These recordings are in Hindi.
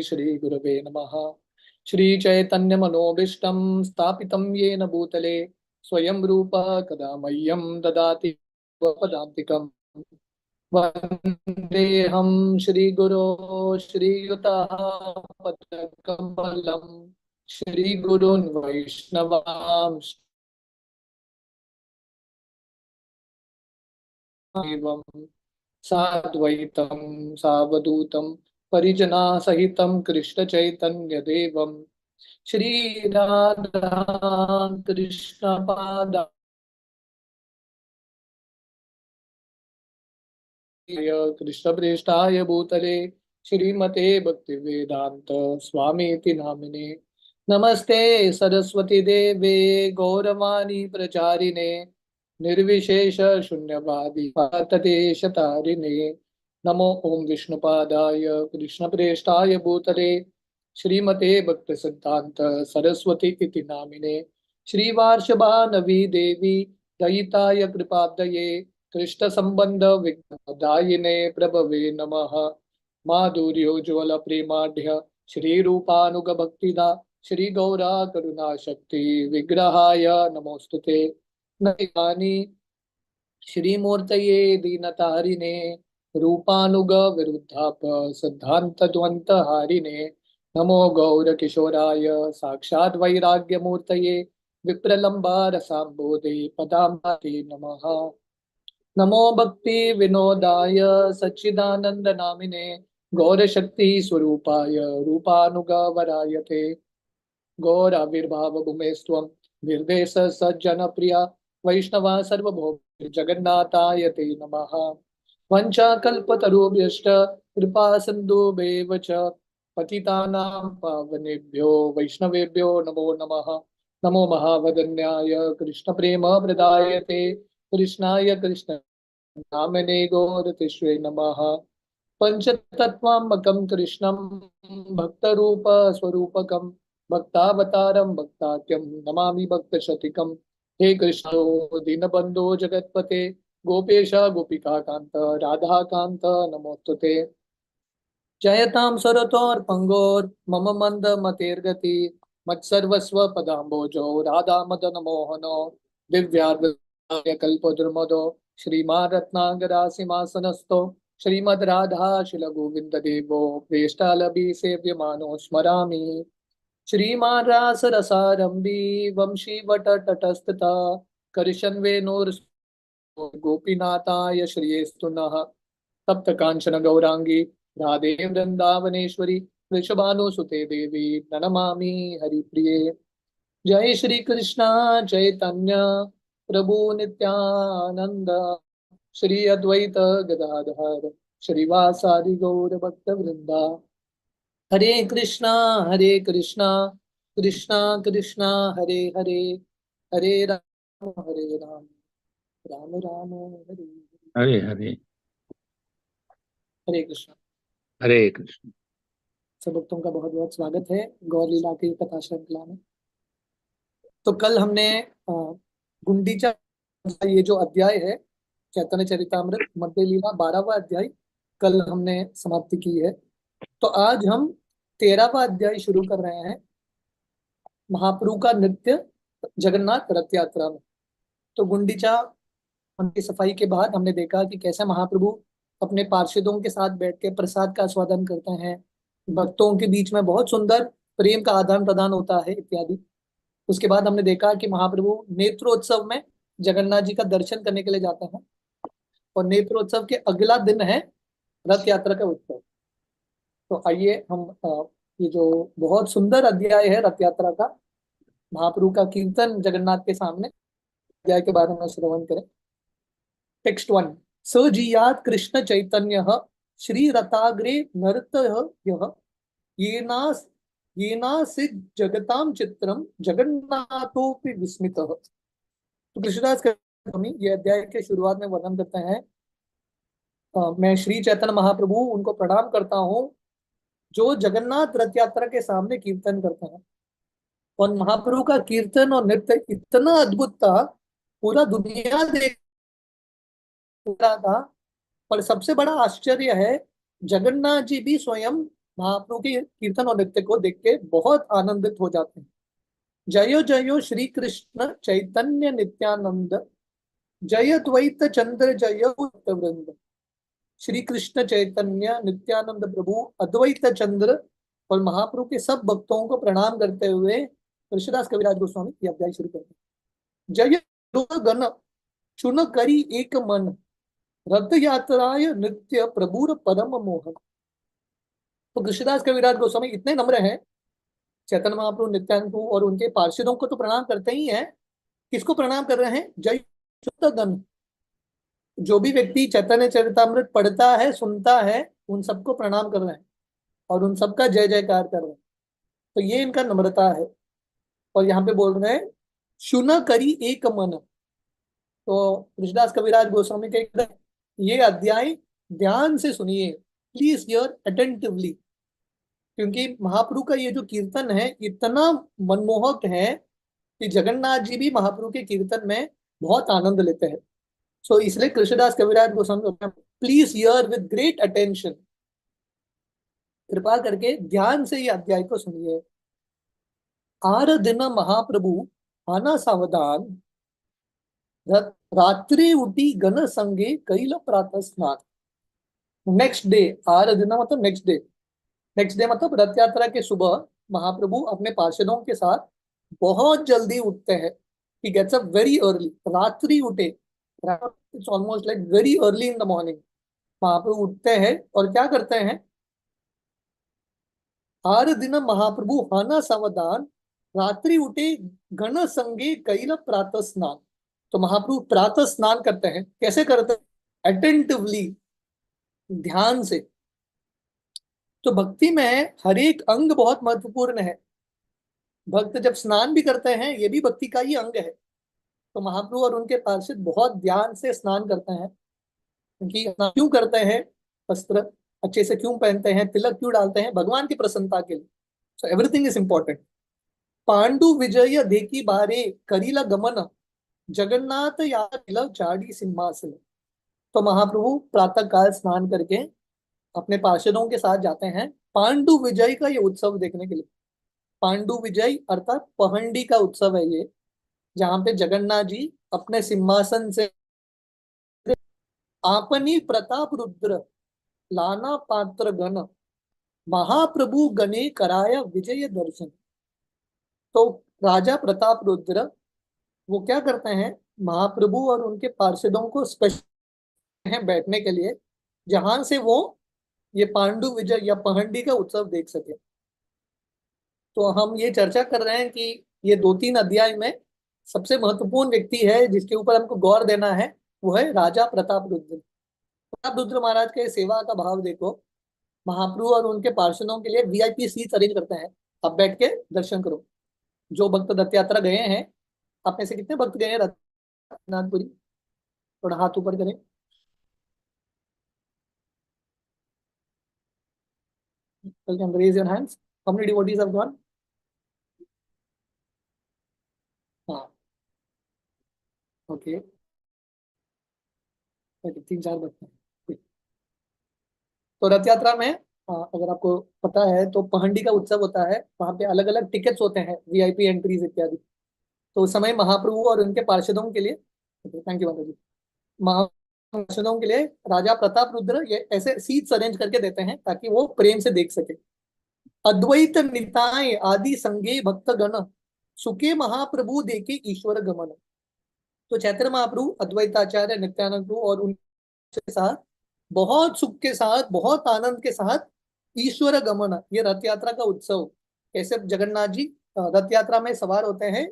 श्री गुरवे नमः। श्री चैतन्य मनोभीष्टं स्थापितं येन भूतले स्वयं रूप कदा मह्यं ददाति पदान्तिकम्। वन्देऽहं श्रीगुरो श्रीयुतः पदकमलं श्रीगुरून् वैष्णवांश्च एवं साद्वैतं सावधूतं परिजना सहितं कृष्ण चैतन्य देवं श्री राधा कृष्ण पादा कृष्ण प्रेष्ठाय भूतले श्रीमते भक्ति वेदांत स्वामीति नामिने। नमस्ते सरस्वती देवे गौरवाणी प्रचारिणे निर्विशेष शून्यवादी शतारिणे। नमो ओम विष्णुपादाय कृष्ण प्रेष्ठाय भूतले श्रीमते भक्ति सिद्धांत सरस्वती इति नामिने। श्रीवार्षभानवी देवी दयिताय कृपाब्दये कृष्ण संबंध विघ्नदायिने प्रभवे नमः। माधुर्योज्वल प्रेमाढ्य श्री रूपानुग भक्तिदा श्री गौरा करुणा शक्ति विग्रहाय नमोस्तुते। नयानि श्रीमूर्तये दीनतारिणे रूपानुग विरुद्धाप सिद्धांत द्वंत हारिणे। नमो गौर किशोराय साक्षात् वैराग्य मूर्तये विप्रलंबा रसाम्बोधे पदाम्बाते नमः। नमो भक्ति विनोदाय सच्चिदानंद नामिने गौर शक्ति स्वरूपाय रूपानुगवराय ते गौर आविर्भाव भूमेस्त्वं निर्देश सज्जन प्रिया वैष्णवा सर्वभौम जगन्नाथाय ते नमः। वंशाकल्पतरुभ्यश्च कृपा सिन्धुभ्येव च पतितानां पावनेभ्यो वैष्णवेभ्यो नमो नमः। नमो महावदन्याय कृष्ण प्रेम प्रदायते कृष्णाय कृष्ण नामने गौरतिष्वे नमः। पंचतत्वात्मकं कृष्णं भक्तरूप स्वरूपकं भक्तावतारं भक्ताख्यं नमामि भक्तशतीकम्। हे कृष्णो दीनबंधो जगत्पते गोपेश गोपिका कांत राधा कांत नमोस्तुते। जयतां सरतोर्पंगोर मम मंद मतेर्गति मत्सर्वस्व पदाम्बोजो राधा मदन मोहनो दिव्यार्घ्य कल्पद्रुमदो श्रीमान् रत्नांगरासिंहासनस्थो श्रीमद् राधा शिल गोविंद देवो प्रेष्ठालभि सेव्यमानो स्मरामि। श्रीमान् रास रसारंभी वंशी वट तटस्थता करशन्वेनोर गोपीनाथाय श्रियेस्तु नः। तप्त कांचन गौरांगी राधे वृंदावनेश्वरी वृषभानुसुते देवी ननमामि हरिप्रिये। जय श्री कृष्णा चैतन्य प्रभु नित्यानंद श्री अद्वैत गदाधर श्रीवासादि गौर भक्त वृंदा। हरे कृष्णा कृष्णा कृष्णा हरे हरे हरे राम राम राम हरे हरे हरे हरे कृष्ण। हरे कृष्ण। सब भक्तों का बहुत बहुत स्वागत है गौर लीला की कथा श्रृंखला में। तो कल हमने गुंडीचा ये जो अध्याय है चैतन्य चरितामृत मध्य लीला 12वां अध्याय कल हमने समाप्ति की है। तो आज हम 13वां अध्याय शुरू कर रहे हैं महाप्रभु का नृत्य जगन्नाथ रथ यात्रा में। तो गुंडीचा उनकी सफाई के बाद हमने देखा कि कैसे महाप्रभु अपने पार्षदों के साथ बैठ के प्रसाद का आस्वादन करते हैं, भक्तों के बीच में बहुत सुंदर प्रेम का आदान प्रदान होता है इत्यादि। उसके बाद हमने देखा कि महाप्रभु नेत्रोत्सव में जगन्नाथ जी का दर्शन करने के लिए जाते हैं और नेत्रोत्सव के अगला दिन है रथ यात्रा का उत्सव। तो आइए हम ये जो बहुत सुंदर अध्याय है रथ यात्रा का महाप्रभु का कीर्तन जगन्नाथ के सामने अध्याय के बारे में श्रवण करें। टेक्स्ट 1। सजीयात कृष्ण चैतन्य श्री रथाग्रे नर्तयः येनास येनासिद जगताम चित्रम जगन्नाथोपि विस्मितः। तो कृष्णदास स्वामी ये अध्याय के शुरुआत में वर्णन करते हैं मैं श्री चैतन्य महाप्रभु उनको प्रणाम करता हूँ जो जगन्नाथ रथ यात्रा के सामने कीर्तन करते हैं। और महाप्रभु का कीर्तन और नृत्य इतना अद्भुत था पूरा दुनिया देख रहा था। पर सबसे बड़ा आश्चर्य है जगन्नाथ जी भी स्वयं महाप्रभु के कीर्तन और नृत्य को देख के बहुत आनंदित हो जाते हैं। जयो जयो श्री कृष्ण चैतन्य नित्यानंद, जय द्वैत चंद्र जय भक्त वृंद। श्री कृष्ण चैतन्य नित्यानंद प्रभु, अद्वैत चंद्र और महाप्रभु के सब भक्तों को प्रणाम करते हुए कृष्णदास कविराज गोस्वामी ये अध्याय शुरू करते हैं। जय गण चुन करी एक मन, रथ यात्राय नृत्य प्रभुर परम मोहन। तो कृष्णदास कविराज गोस्वामी इतने नम्र हैं, चैतन्य महाप्रभु, नित्यानंद प्रभु और उनके पार्षदों को तो प्रणाम करते ही हैं। किसको प्रणाम कर रहे हैं? जय अच्युत गण। जो भी व्यक्ति चैतन्य चरितामृत पढ़ता है, सुनता है, उन सबको प्रणाम कर रहे हैं और उन सबका जय जयकार कर रहे हैं। तो ये इनका नम्रता है। और यहाँ पे बोल रहे हैं शुन करी एक मन। तो कृष्णदास कविराज गोस्वामी के ये अध्याय ध्यान से सुनिए, प्लीज हियर अटेंटिवली, क्योंकि महाप्रभु का ये जो कीर्तन है इतना मनमोहक है कि जगन्नाथ जी भी महाप्रभु के कीर्तन में बहुत आनंद लेते हैं। सो इसलिए Krishnadas Kaviraj Goswami, please hear with great attention, कृपा करके ध्यान से ये अध्याय को सुनिए। आर दिन महाप्रभु आना सावधान, रात्रि उठी गण संगे कैल प्रातः स्नान। नेक्स्ट डे, आर दिन मतलब नेक्स्ट डे, नेक्स्ट डे मतलब रथ यात्रा के सुबह महाप्रभु अपने पार्षदों के साथ बहुत जल्दी उठते हैं। He gets up very early, रात्रि उठे, it's almost like very early in the morning. Mahaprabhu उठते हैं और क्या करते हैं? आर दिन महाप्रभु हाना सावधान, रात्रि उठे गण संगे कैल प्रातः स्नान। तो महाप्रभु प्रातः स्नान करते हैं। कैसे करते हैं? अटेंटिवली, ध्यान से। तो भक्ति में हर एक अंग बहुत महत्वपूर्ण है। भक्त जब स्नान भी करते हैं, ये भी भक्ति का ही अंग है। तो महाप्रभु और उनके पार्षद बहुत ध्यान से स्नान करते हैं। क्योंकि स्नान क्यों करते हैं? वस्त्र अच्छे से क्यों पहनते हैं? तिलक क्यों डालते हैं? भगवान की प्रसन्नता के लिए। So everything is important. Pandu Vijay देखी बारे करीला गमन, जगन्नाथ या चाड़ी सिंहासन। तो महाप्रभु प्रातः काल स्नान करके अपने पार्षदों के साथ जाते हैं पांडु विजय का ये उत्सव देखने के लिए। पांडु विजय अर्थात पहंडी का उत्सव है ये, जहां पे जगन्नाथ जी अपने सिंहासन से आपनी प्रताप रुद्र लाना पात्र गण, महाप्रभु गणे कराया विजय दर्शन। तो राजा प्रताप रुद्र वो क्या करते हैं? महाप्रभु और उनके पार्षदों को स्पेशल है बैठने के लिए, जहां से वो ये पांडु विजय या पहंडी का उत्सव देख सके। तो हम ये चर्चा कर रहे हैं कि ये 2-3 अध्याय में सबसे महत्वपूर्ण व्यक्ति है जिसके ऊपर हमको गौर देना है, वो है राजा प्रताप रुद्र। प्रताप रुद्र महाराज के सेवा का भाव देखो। महाप्रभु और उनके पार्षदों के लिए वीआईपी सीट्स अरेंज करते हैं, अब बैठ के दर्शन करो। जो भक्त रथ यात्रा गए हैं, आप में से कितने भक्त गए हैं रथनाथपुरी? थोड़ा हाथ ऊपर करें। You can raise your hands. How many devotees have gone? हाँ, ओके, 3-4 भक्त हैं। तो रथ यात्रा में अगर आपको पता है तो पहंडी का उत्सव होता है। वहां पे अलग अलग टिकट्स होते हैं, वीआईपी एंट्रीज इत्यादि। तो उस समय महाप्रभु और उनके पार्षदों के लिए, थैंक यू माता जी, पार्षदों के लिए राजा प्रताप रुद्र ये ऐसे सीट्स अरेंज करके देते हैं ताकि वो प्रेम से देख सके। अद्वैत निताय आदि संगे भक्त गण, सुखे महाप्रभु देखे ईश्वर गमन। तो चैतन्य महाप्रभु, अद्वैताचार्य, नित्यानंद प्रभु और उनके साथ बहुत सुख के साथ, बहुत आनंद के साथ ईश्वर गमन, ये रथ यात्रा का उत्सव। कैसे जगन्नाथ जी रथ यात्रा में सवार होते हैं,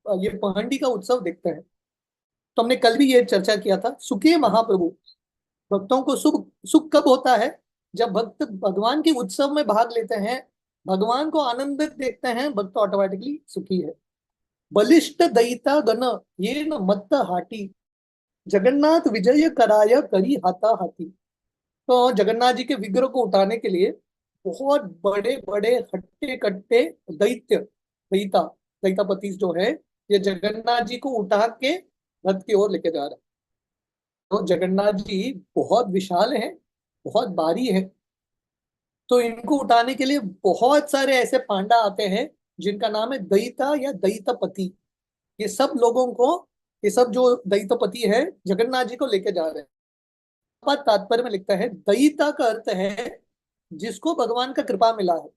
ये पहंडी का उत्सव देखते हैं। तो हमने कल भी ये चर्चा किया था, सुखे महाप्रभु। भक्तों को सुख सुख कब होता है? जब भक्त भगवान के उत्सव में भाग लेते हैं, भगवान को आनंदित देखते हैं, भक्त ऑटोमेटिकली सुखी है। बलिष्ठ दयिता गण ये न मत्त हाटी, जगन्नाथ विजय कराय करी हाथा हाथी। तो जगन्नाथ जी के विग्रह को उठाने के लिए बहुत बड़े बड़े हट्टे कट्टे दैत्य, दयिता, दैतापति जो है, ये जगन्नाथ जी को उठा के रथ की ओर लेके जा रहा है। तो जगन्नाथ जी बहुत विशाल है, बहुत भारी है। तो इनको उठाने के लिए बहुत सारे ऐसे पांडा आते हैं जिनका नाम है दयिता या दयितपति। ये सब लोगों को, ये सब जो दयितपति है जगन्नाथ जी को लेके जा रहे हैं। बात तात्पर्य में लिखता है दयिता का अर्थ है जिसको भगवान का कृपा मिला है,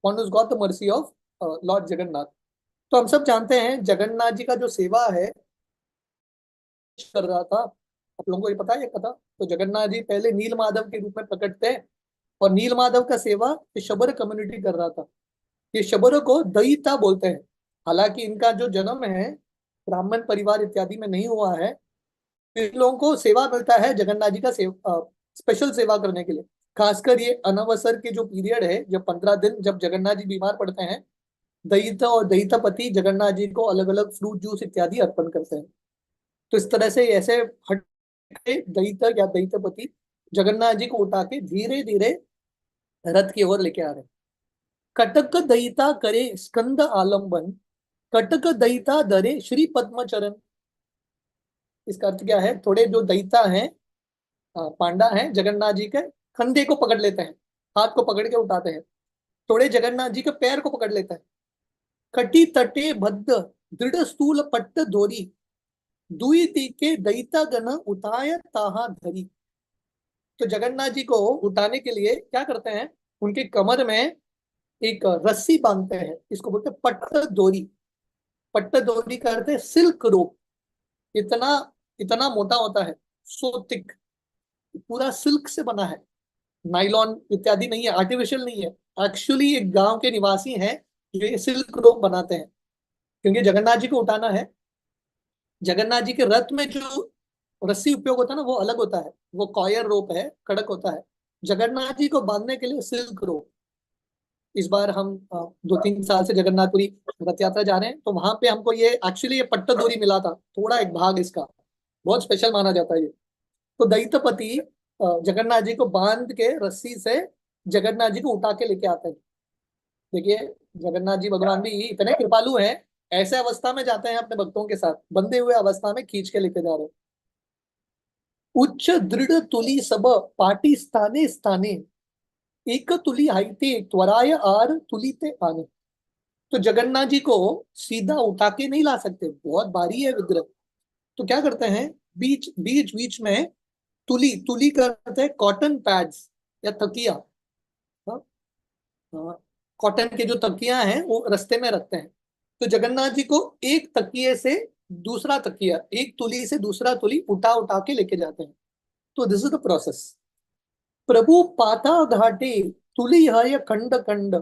one who got the mercy of Lord Jagannath. तो हम सब जानते हैं जगन्नाथ जी का जो सेवा है कर रहा था, आप लोगों को ये पता है ये कथा। तो जगन्नाथ जी पहले नील माधव के रूप में प्रकट थे और नील माधव का सेवा ये शबर कम्युनिटी कर रहा था। ये शबरों को दयिता बोलते हैं। हालांकि इनका जो जन्म है ब्राह्मण परिवार इत्यादि में नहीं हुआ है, इन लोगों को सेवा मिलता है जगन्नाथ जी का स्पेशल सेवा करने के लिए। खासकर ये अनवसर के जो पीरियड है, जब 15 दिन जब जगन्नाथ जी बीमार पड़ते हैं, दयिता और दयितापति जगन्नाथ जी को अलग अलग फ्रूट जूस इत्यादि अर्पण करते हैं। तो इस तरह से ऐसे हट के दयिता या दयितापति जगन्नाथ जी को उठा के धीरे धीरे रथ की ओर लेके आ रहे हैं। कटक दयिता करे स्कंद आलंबन, कटक दयिता धरे श्री पद्मचरण। इसका अर्थ क्या है? थोड़े जो दयिता हैं, पांडा हैं, जगन्नाथ जी के कंधे को पकड़ लेते हैं, हाथ को पकड़ के उठाते हैं। थोड़े जगन्नाथ जी के पैर को पकड़ लेते हैं। कटी तटे भद्द दृढ़ स्थूल पट्ट धोरी, दुई तीके दयिता गण उताय ताहा धरी। तो जगन्नाथ जी को उठाने के लिए क्या करते हैं, उनके कमर में एक रस्सी बांधते हैं, इसको बोलते हैं पट्ट डोरी। पट्ट डोरी का अर्थ है सिल्क रोप। इतना इतना मोटा होता है, सो थिक, पूरा सिल्क से बना है, नाइलॉन इत्यादि नहीं है, आर्टिफिशियल नहीं है। एक्चुअली एक गांव के निवासी हैं जो ये सिल्क रोप बनाते हैं, क्योंकि जगन्नाथ जी को उठाना है। जगन्नाथ जी के रथ में जो रस्सी उपयोग होता है ना, वो अलग होता है, वो कॉयर रोप है, कड़क होता है। जगन्नाथ जी को बांधने के लिए सिल्क रोप। इस बार हम 2-3 साल से जगन्नाथपुरी रथ यात्रा जा रहे हैं, तो वहां पे हमको ये एक्चुअली ये पट्टा डोरी मिला था, थोड़ा एक भाग इसका बहुत स्पेशल माना जाता है ये। तो दैत्यपति जगन्नाथ जी को बांध के रस्सी से जगन्नाथ जी को उठा के लेके आते हैं। देखिए, जगन्नाथ जी भगवान भी इतने कृपालु हैं, ऐसे अवस्था में जाते हैं अपने भक्तों के साथ, बंधे हुए अवस्था में खींच के लेके जा रहे हैं। उच्च दृढ़ तुली सब पाटी स्थाने स्थाने, एक तुली हाइते त्वराय आर तुलीते आने। तो जगन्नाथ जी को सीधा उठा के नहीं ला सकते, बहुत भारी है विग्रह। तो क्या करते हैं, बीच बीच बीच में तुली, तुली करते हैं कॉटन पैड्स या तकिया, कॉटन के जो तकिया हैं वो रास्ते में रखते हैं। तो जगन्नाथ जी को एक तकिए से दूसरा तकिया, एक तुली से दूसरा तुली उठा उठा के लेके जाते हैं। तो दिस इज द प्रोसेस। प्रभु पाता घाटे तुली है खंड खंड,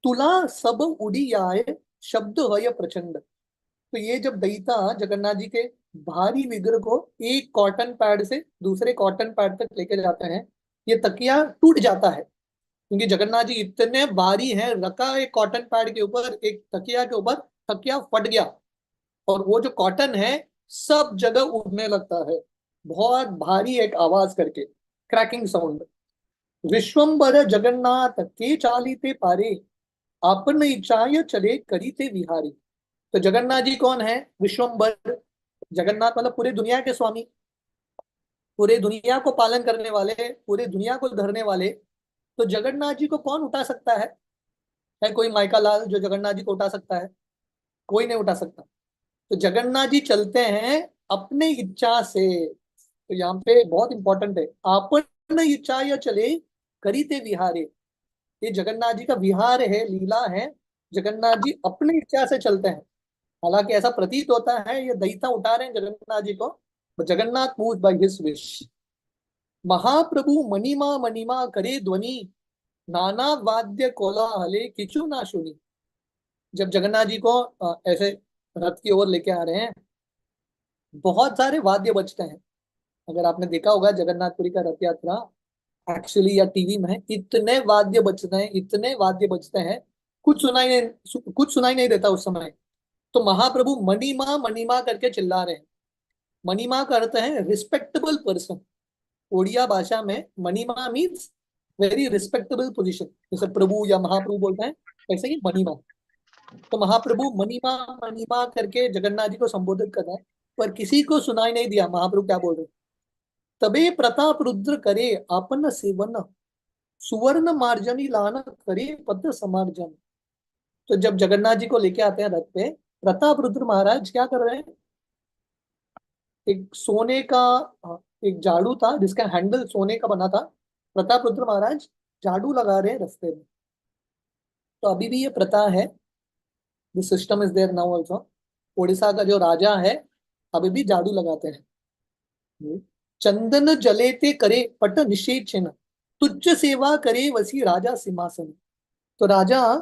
तुला सब उड़ी आए शब्द है प्रचंड। तो ये जब दयिता जगन्नाथ जी के भारी विग्रह को एक कॉटन पैड से दूसरे कॉटन पैड तक लेके जाते हैं, ये तकिया टूट जाता है, क्योंकि जगन्नाथ जी इतने भारी हैं, रखा एक कॉटन पैड के ऊपर, एक तकिया के ऊपर, तकिया फट गया और वो जो कॉटन है सब जगह उड़ने लगता है, बहुत भारी एक आवाज करके, क्रैकिंग साउंड। विश्वम्बर जगन्नाथ के चालीते पारे, आपन इच्छाय चले करीते विहारी। तो जगन्नाथ जी कौन है? विश्वम्बर। जगन्नाथ मतलब पूरे दुनिया के स्वामी, पूरे दुनिया को पालन करने वाले, पूरे दुनिया को धरने वाले। तो जगन्नाथ जी को कौन उठा सकता है कोई माइका लाल जो जगन्नाथ जी को उठा सकता है? कोई नहीं उठा सकता। तो जगन्नाथ जी चलते हैं अपने इच्छा से। तो यहाँ पे बहुत इंपॉर्टेंट है, आपन इच्छा या चले करीते विहारे। ये जगन्नाथ जी का विहार है, लीला है। जगन्नाथ जी अपनी इच्छा से चलते हैं। हालांकि ऐसा प्रतीत होता है ये दैता उठा रहे हैं जगन्नाथ जी को, Jagannath moved by his wish. Mahaprabhu मणिमा मणिमा करे ध्वनि, नाना वाद्य कोलाहले किचु ना सुनी। जब जगन्नाथ जी को ऐसे रथ की ओर लेके आ रहे हैं, बहुत सारे वाद्य बजते हैं। अगर आपने देखा होगा जगन्नाथपुरी का रथ यात्रा एक्चुअली या टीवी में, इतने वाद्य बजते हैं, इतने वाद्य बजते हैं, कुछ सुनाई नहीं देता उस समय। तो महाप्रभु मणिमा करके चिल्ला रहे हैं। मणिमा का अर्थ है रिस्पेक्टेबल पर्सन। ओडिया भाषा में मणिमा मीन्स वेरी रिस्पेक्टेबल पोजीशन। जैसे प्रभु या महाप्रभु बोलते हैं, वैसे ही मणिमा। तो महाप्रभु मणिमा मणिमा करके जगन्नाथ जी को संबोधित कर रहा है, पर किसी को सुनाई नहीं दिया महाप्रभु क्या बोल रहे हैं। तबे प्रताप रुद्र करे आपन सेवन, सुवर्ण मार्जनी लाना करे पद समार्जन। तो जब जगन्नाथ जी को लेके आते हैं रथ पे, प्रताप रुद्र महाराज क्या कर रहे हैं? एक सोने का एक झाड़ू था जिसका हैंडल सोने का बना था। प्रताप रुद्र महाराज झाड़ू लगा रहे हैं रास्ते में। तो अभी भी ये प्रथा है, this system is there now also. Odisha का जो राजा है अभी भी झाड़ू लगाते हैं। चंदन जलेते करे पट निषेचन, तुच्छ सेवा करे वसी राजा सिंहासन। तो राजा,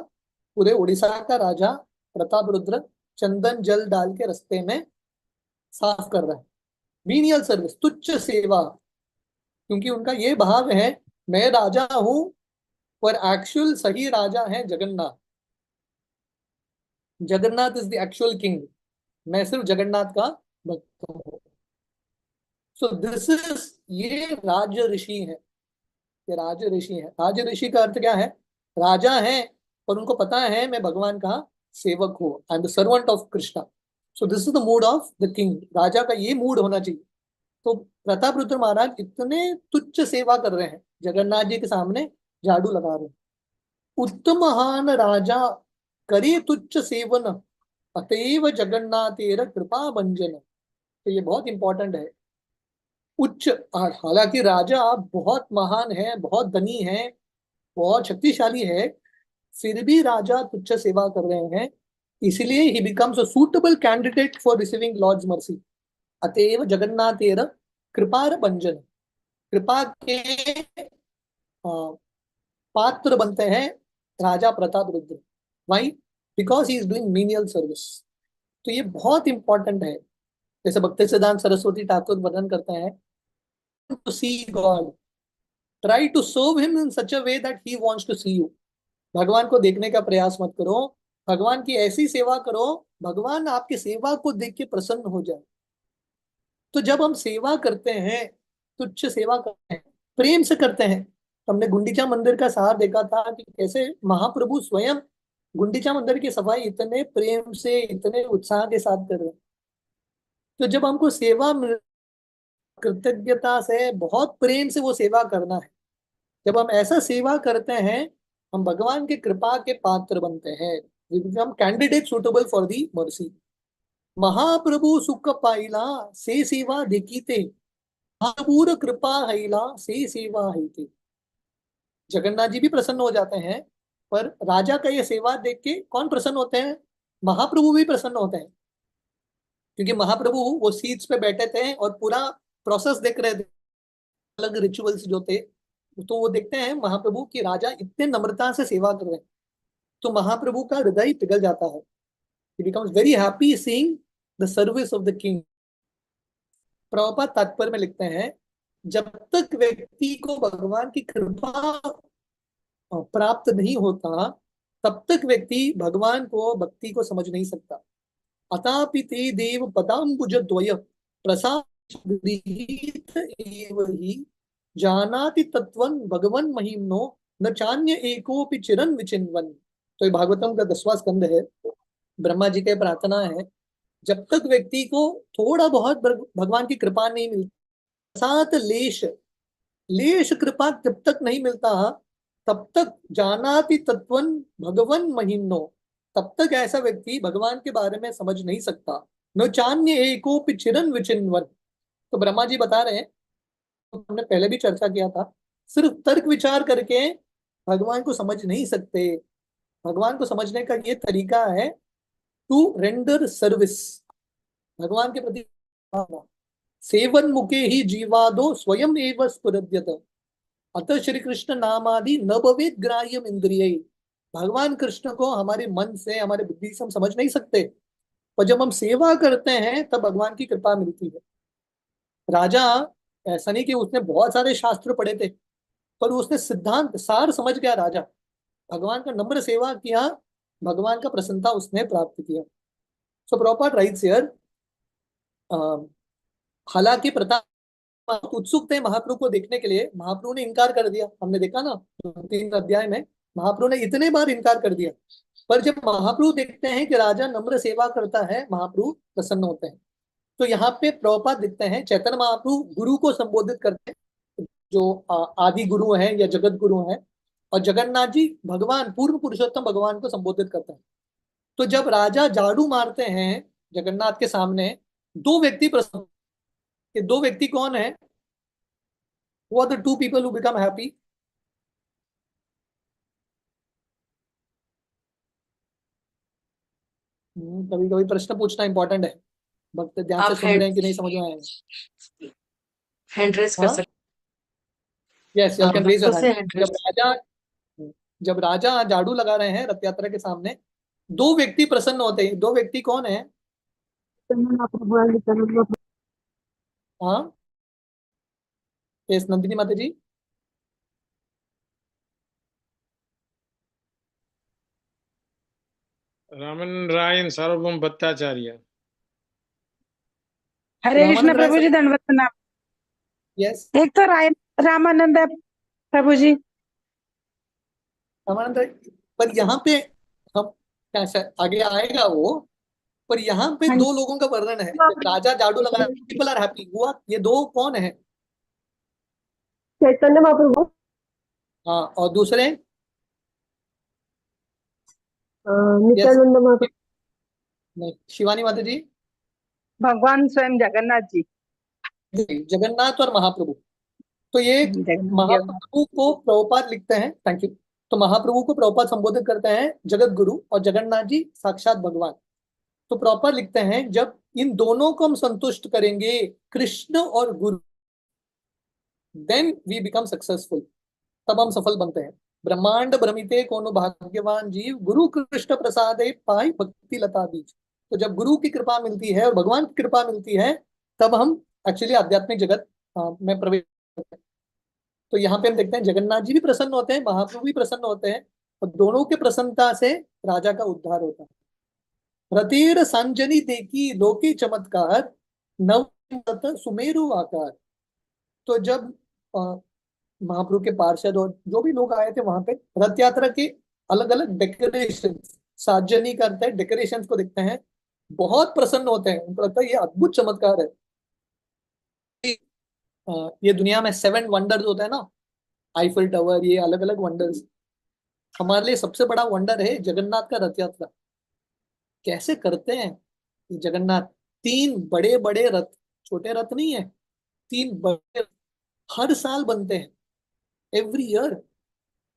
पूरे उड़ीसा का राजा प्रताप रुद्र चंदन जल डाल के रास्ते में साफ कर रहा है। मीनियल सर्विस, तुच्छ सेवा, क्योंकि उनका ये भाव है मैं राजा हूं, पर एक्चुअल सही राजा है Jagannath. Jagannath is the actual king, मैं सिर्फ जगन्नाथ का भक्त हूँ। सो दिस इज, ये राज ऋषि है, ये राज ऋषि है। राज ऋषि का अर्थ क्या है? राजा है और उनको पता है मैं भगवान का सेवक हूँ, I am the servant of Krishna. So this is the mood of the king, राजा का ये मूड होना चाहिए। तो प्रताप रुद्र महाराज इतने तुच्छ सेवा कर रहे हैं, जगन्नाथ जी के सामने झाड़ू लगा रहे हैं। उत्तमहान राजा करे तुच्छ सेवन, अतएव जगन्नाथेर कृपा भंजन। तो ये बहुत इंपॉर्टेंट है। उच्च, हालांकि राजा बहुत महान है, बहुत धनी है, बहुत शक्तिशाली है, फिर भी राजा तुच्छ सेवा कर रहे हैं, इसलिए he becomes a suitable candidate for receiving Lord's mercy. अतएव जगन्नाथेर कृपार भंजन, कृपा के पात्र बनते हैं राजा Pratap Rudra. Why? Because he is doing menial service. तो ये बहुत इंपॉर्टेंट है। जैसे भक्ति सिद्धांत सरस्वती ठाकुर वर्णन करते हैं, to see God try to serve him in such a way that he wants to see you. भगवान को देखने का प्रयास मत करो, भगवान की ऐसी सेवा करो भगवान आपकी सेवा को देख के प्रसन्न हो जाए। तो जब हम सेवा करते हैं, तुच्छ सेवा करते हैं, प्रेम से करते हैं। हमने गुंडीचा मंदिर का सार देखा था कि कैसे महाप्रभु स्वयं गुंडीचा मंदिर की सफाई इतने प्रेम से, इतने उत्साह के साथ कर रहे हैं। तो जब हमको सेवा कृतज्ञता से, बहुत प्रेम से वो सेवा करना है, जब हम ऐसा सेवा करते हैं, हम भगवान के कृपा के पात्र बनते हैं। We become candidate suitable for the mercy. Mahaprabhu सुख पाइला से सेवा देखीते, महापूर कृपा हैला से सेवा हैते। जगन्नाथ जी भी प्रसन्न हो जाते हैं, पर राजा का ये सेवा देख के कौन प्रसन्न होते हैं? महाप्रभु भी प्रसन्न होते हैं, क्योंकि महाप्रभु वो सीट्स पे बैठे थे और पूरा प्रोसेस देख रहे थे, अलग रिचुअल्स जो थे। तो वो देखते हैं महाप्रभु की राजा इतने नम्रता से सेवा कर रहे हैं, तो महाप्रभु का हृदय पिघल जाता है। ही becomes very happy seeing the service of the king. Prabhupada तात्पर्य में लिखते हैं, जब तक व्यक्ति को भगवान की कृपा प्राप्त नहीं होता, तब तक व्यक्ति भगवान को, भक्ति को समझ नहीं सकता। अतापि ते देव पदाम्बुज द्वय प्रसाद गृहीत एव हि, जानाति तत्वं भगवन् महिम्नो, न चान्य एकोपि चिरन विचिन्वन्। तो ये भागवतम का 10वां स्कंद है। ब्रह्मा जी के प्रार्थना है, जब तक व्यक्ति को थोड़ा बहुत भगवान की कृपा नहीं मिलती, साथ लेश लेश कृपा जब तक नहीं मिलता, तब तक जानाति तत्वन भगवन महिम्नो, तब तक ऐसा व्यक्ति भगवान के बारे में समझ नहीं सकता। न चान्य एकोपि चिरन विचिन्वन। तो ब्रह्मा जी बता रहे हैं, तो हमने पहले भी चर्चा किया था, सिर्फ तर्क विचार करके भगवान को समझ नहीं सकते। भगवान को समझने का ये तरीका है टू रेंडर सर्विस, भगवान के प्रति सेवन मुखे ही जीवादो स्वयं एव स्फुरद्यत, अतः श्री कृष्ण नामादि न भवेत ग्राह्यम इंद्रिय। भगवान कृष्ण को हमारे मन से, हमारे बुद्धि से हम समझ नहीं सकते, पर जब हम सेवा करते हैं तब भगवान की कृपा मिलती है। राजा, ऐसा नहीं कि उसने बहुत सारे शास्त्र पढ़े थे, पर उसने सिद्धांत सार समझ गया राजा, भगवान का नम्र सेवा किया, भगवान का प्रसन्नता उसने प्राप्त किया। सो प्रॉपर राइट्स हियर, हालांकि प्रताप बहुत उत्सुक थे महाप्रभु को देखने के लिए, महाप्रभु ने इनकार कर दिया। हमने देखा ना 3 अध्याय में, महाप्रभु ने इतने बार इनकार कर दिया, पर जब महाप्रभु देखते हैं कि राजा नम्र सेवा करता है, महाप्रभु प्रसन्न होते हैं। तो यहाँ पे प्रभुपाद लिखते हैं, चैतन्य महाप्रभु गुरु को संबोधित करते हैं, जो आदि गुरु हैं या जगत गुरु हैं, और जगन्नाथ जी भगवान पूर्ण पुरुषोत्तम भगवान को संबोधित करते हैं। तो जब राजा झाड़ू मारते हैं जगन्नाथ के सामने, दो व्यक्ति प्रसन्न, ये दो व्यक्ति कौन है? वो are the two people who become happy. कभी कभी प्रश्न पूछना इंपॉर्टेंट है, भक्त ध्यान से आप सुन रहे हैं कि नहीं समझ में आएगा? हैंड रेस कर हाँ, सकते यस, यू कैन रेज भक्तों योर से हैंड। हैंड जब रेस। राजा जब राजा झाड़ू लगा रहे हैं रथ यात्रा के सामने, दो व्यक्ति प्रसन्न होते हैं। दो व्यक्ति कौन है? हाँ, यस, नंदिनी माता जी। रामन रायन सार्वभौम भट्टाचार्य। हरे कृष्ण रामानंद राय प्रभु जी, सर। दंडवत प्रणाम। यस, एक तो रामानंद है प्रभु जी। रामानंद राय। पर यहाँ पे हम कैसा आगे आएगा वो, पर यहाँ पे हाँ दो लोगों का वर्णन है। जब राजा झाड़ू लगा, पीपल आर हैप्पी हुआ, ये दो कौन है? चैतन्य महाप्रभु। हाँ, और दूसरे? यस, नित्यानंद महाप्रभु। नहीं, शिवानी माता जी। भगवान स्वयं जगन्नाथ जी। जगन्नाथ और महाप्रभु। तो ये जगन्नाथ जी। महाप्रभु को प्रभुपाद लिखते हैं, थैंक यू। तो महाप्रभु को प्रभुपाद संबोधित करते हैं जगत गुरु, और जगन्नाथ जी साक्षात भगवान। तो प्रभुपाद लिखते हैं, जब इन दोनों को हम संतुष्ट करेंगे, कृष्ण और गुरु, देन वी बिकम सक्सेसफुल, तब हम सफल बनते हैं। ब्रह्मांड भ्रमिते कोनो भाग्यवान जीव, गुरु कृष्ण प्रसादे पाई भक्ति लता बीज। तो जब गुरु की कृपा मिलती है और भगवान की कृपा मिलती है, तब हम एक्चुअली आध्यात्मिक जगत में प्रवेश करते हैं। तो यहाँ पे हम देखते हैं जगन्नाथ जी भी प्रसन्न होते हैं, महाप्रभु भी प्रसन्न होते हैं, और दोनों के प्रसन्नता से राजा का उद्धार होता है। रतिर संजनी देखी लोकी चमत्कार, नव सुमेरु आकार। तो जब महाप्रभु के पार्षद और जो भी लोग आए थे वहां पे, रथ यात्रा के अलग अलग डेकोरेशन, सार्वजनी करते हैं, डेकोरेशन को देखते हैं, बहुत प्रसन्न होते हैं। उनको लगता है ये अद्भुत चमत्कार है। ये दुनिया में 7 वंडर्स होते हैं ना, आईफिल टावर, ये अलग अलग वंडर्स, हमारे लिए सबसे बड़ा वंडर है जगन्नाथ का रथ यात्रा। कैसे करते हैं ये जगन्नाथ? 3 बड़े बड़े रथ, छोटे रथ नहीं है, 3 बड़े हर साल बनते हैं, एवरी ईयर।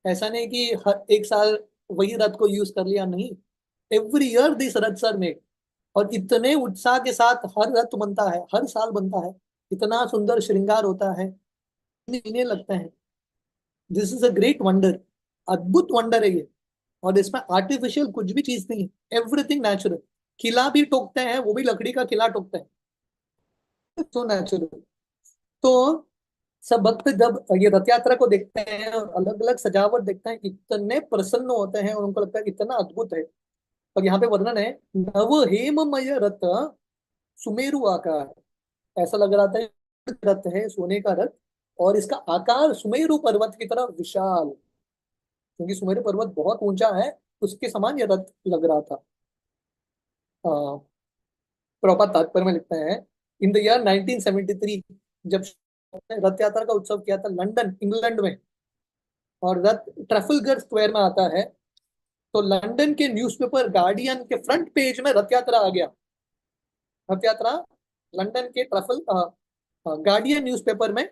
ऐसा नहीं कि हर एक साल वही रथ को यूज कर लिया, नहीं, every year this Rath are made. और इतने उत्साह के साथ हर रथ बनता है, हर साल बनता है, इतना सुंदर श्रृंगार होता है, महीने लगते हैं। This is a great wonder, अद्भुत वंडर है ये। और इसमें आर्टिफिशियल कुछ भी चीज नहीं है, एवरीथिंग नेचुरल। किला भी ठोकते हैं, वो भी लकड़ी का किला ठोकते हैं, तो नेचुरल। तो सब भक्त जब ये रथ यात्रा को देखते हैं और अलग अलग सजावट देखते हैं, इतने प्रसन्न होते हैं और उनको लगता है इतना अद्भुत है। और यहाँ पे वर्णन है, नव हेममय रथ सुमेरु आकार। ऐसा लग रहा था रथ है, सोने का रथ, और इसका आकार सुमेरु पर्वत की तरह विशाल, क्योंकि सुमेरु पर्वत बहुत ऊंचा है, उसके समान यह रथ लग रहा था। प्रभुपाद तात्पर्य में लिखते हैं, इन द ईयर 1973, जब रथ यात्रा का उत्सव किया था लंदन इंग्लैंड में, और रथ ट्रैफलगर स्क्वायर में आता है, तो लंदन के न्यूज़पेपर गार्डियन के फ्रंट पेज में रथ यात्रा आ गया। रथ यात्रा लंदन के गार्डियन न्यूज़पेपर में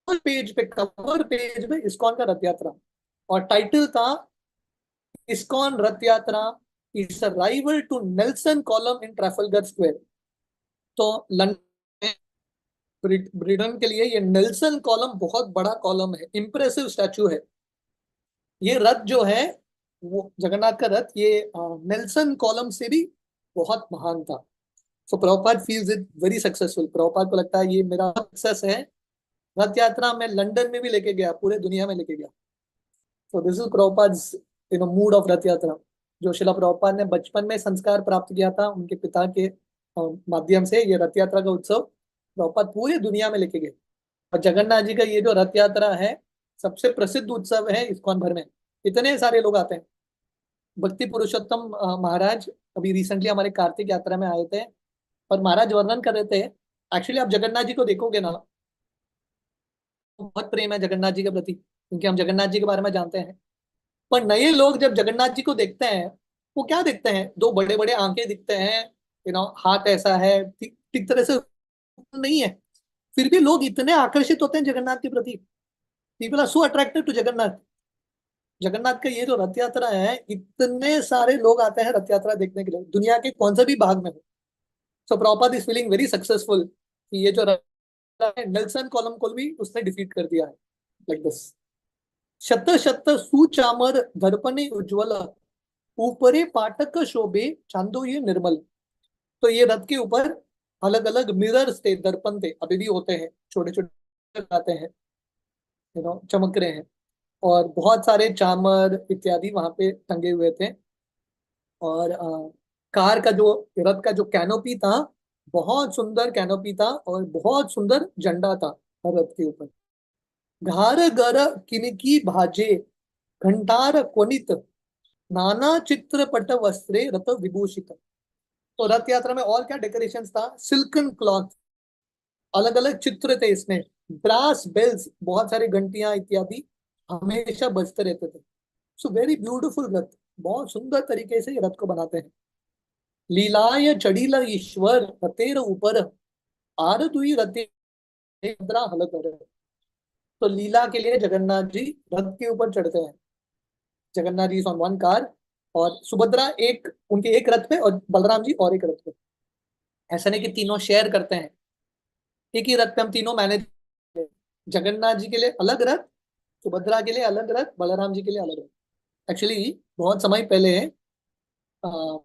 पेज पे, कवर पेज में इस्कॉन का रथ यात्रा, और टाइटल था, ISKCON Rath Yatra is a rival to Nelson column in Trafalgar Square. तो लंदन, ब्रिटेन के लिए ये नेल्सन कॉलम बहुत बड़ा कॉलम है, इंप्रेसिव स्टैचू है। ये रथ जो है, वो जगन्नाथ का रथ, ये नेल्सन कॉलम से भी बहुत महान था। So Prabhupada feels it very successful. Prabhupada को लगता है ये मेरा सक्सेस है, रथ यात्रा में लंदन में भी लेके गया, पूरे दुनिया में लेके गया। सो this is Prabhupada's mood off रथ यात्रा, जो शिला प्रभुपाद ने बचपन में संस्कार प्राप्त किया था उनके पिता के माध्यम से। ये रथ यात्रा का उत्सव प्रभुपाद पूरी दुनिया में लेके गए। और जगन्नाथ जी का ये जो रथ यात्रा है, सबसे प्रसिद्ध उत्सव है इस्कॉन भर में, इतने सारे लोग आते हैं। भक्ति पुरुषोत्तम महाराज अभी रिसेंटली हमारे कार्तिक यात्रा में आए थे, और महाराज वर्णन कर रहे थे, एक्चुअली आप जगन्नाथ जी को देखोगे ना, बहुत प्रेम है जगन्नाथ जी के प्रति, क्योंकि हम जगन्नाथ जी के बारे में जानते हैं। पर नए लोग जब जगन्नाथ जी को देखते हैं, वो क्या देखते हैं? दो बड़े बड़े आंखें दिखते हैं, हाथ ऐसा है, ठीक ठीक तरह से नहीं है, फिर भी लोग इतने आकर्षित होते हैं जगन्नाथ के प्रति। People are so attracted to Jagannath. Jagannath का ये जो रथ यात्रा है, इतने सारे लोग आते हैं रथ यात्रा देखने के लिए, दुनिया के कौन से भी भाग में हो। So Prabhupada is feeling very successful कि ये जो रथ यात्रा है, नेल्सन कॉलम को भी उसने डिफीट कर दिया है, लाइक दिस। शत शत सुचामर दर्पणे उज्ज्वल, ऊपरे पाटक शोभे चांदो ये निर्मल। तो ये रथ के ऊपर अलग अलग मिरर्स थे, दर्पण थे, अभी भी होते हैं, छोटे छोटे आते हैं, चमक रहे हैं, और बहुत सारे चामर इत्यादि वहां पे टंगे हुए थे। और कार का जो, रथ का जो कैनोपी था, बहुत सुंदर कैनोपी था, और बहुत सुंदर झंडा था हर रथ के ऊपर। घार गर किनकी भाजे, घंटार क्वनित, नाना चित्रपट वस्त्रे रथ विभूषित। तो रथ यात्रा में और क्या डेकोरेशन था? सिल्कन क्लॉथ, अलग अलग चित्र थे इसमें, ब्रास बेल्स, बहुत सारी घंटियां इत्यादि हमेशा बजते रहते थे। सो वेरी ब्यूटीफुल रथ, बहुत सुंदर तरीके से ये रथ को बनाते हैं। लीलाय चढ़ील ईश्वर रतेर ऊपर, आर दुई रते हलकर। तो लीला के लिए जगन्नाथ जी रथ के ऊपर चढ़ते हैं। जगन्नाथ जी ऑन वन कार, और सुभद्रा एक, उनके एक रथ पे, और बलराम जी और एक रथ पे। ऐसा नहीं कि तीनों शेयर करते हैं, एक ही रथ पे हम तीनों मैनेज। जगन्नाथ जी के लिए अलग रथ, सुभद्रा के लिए अलग रथ, बलराम जी के लिए अलग रथ। एक्चुअली बहुत समय पहले आ,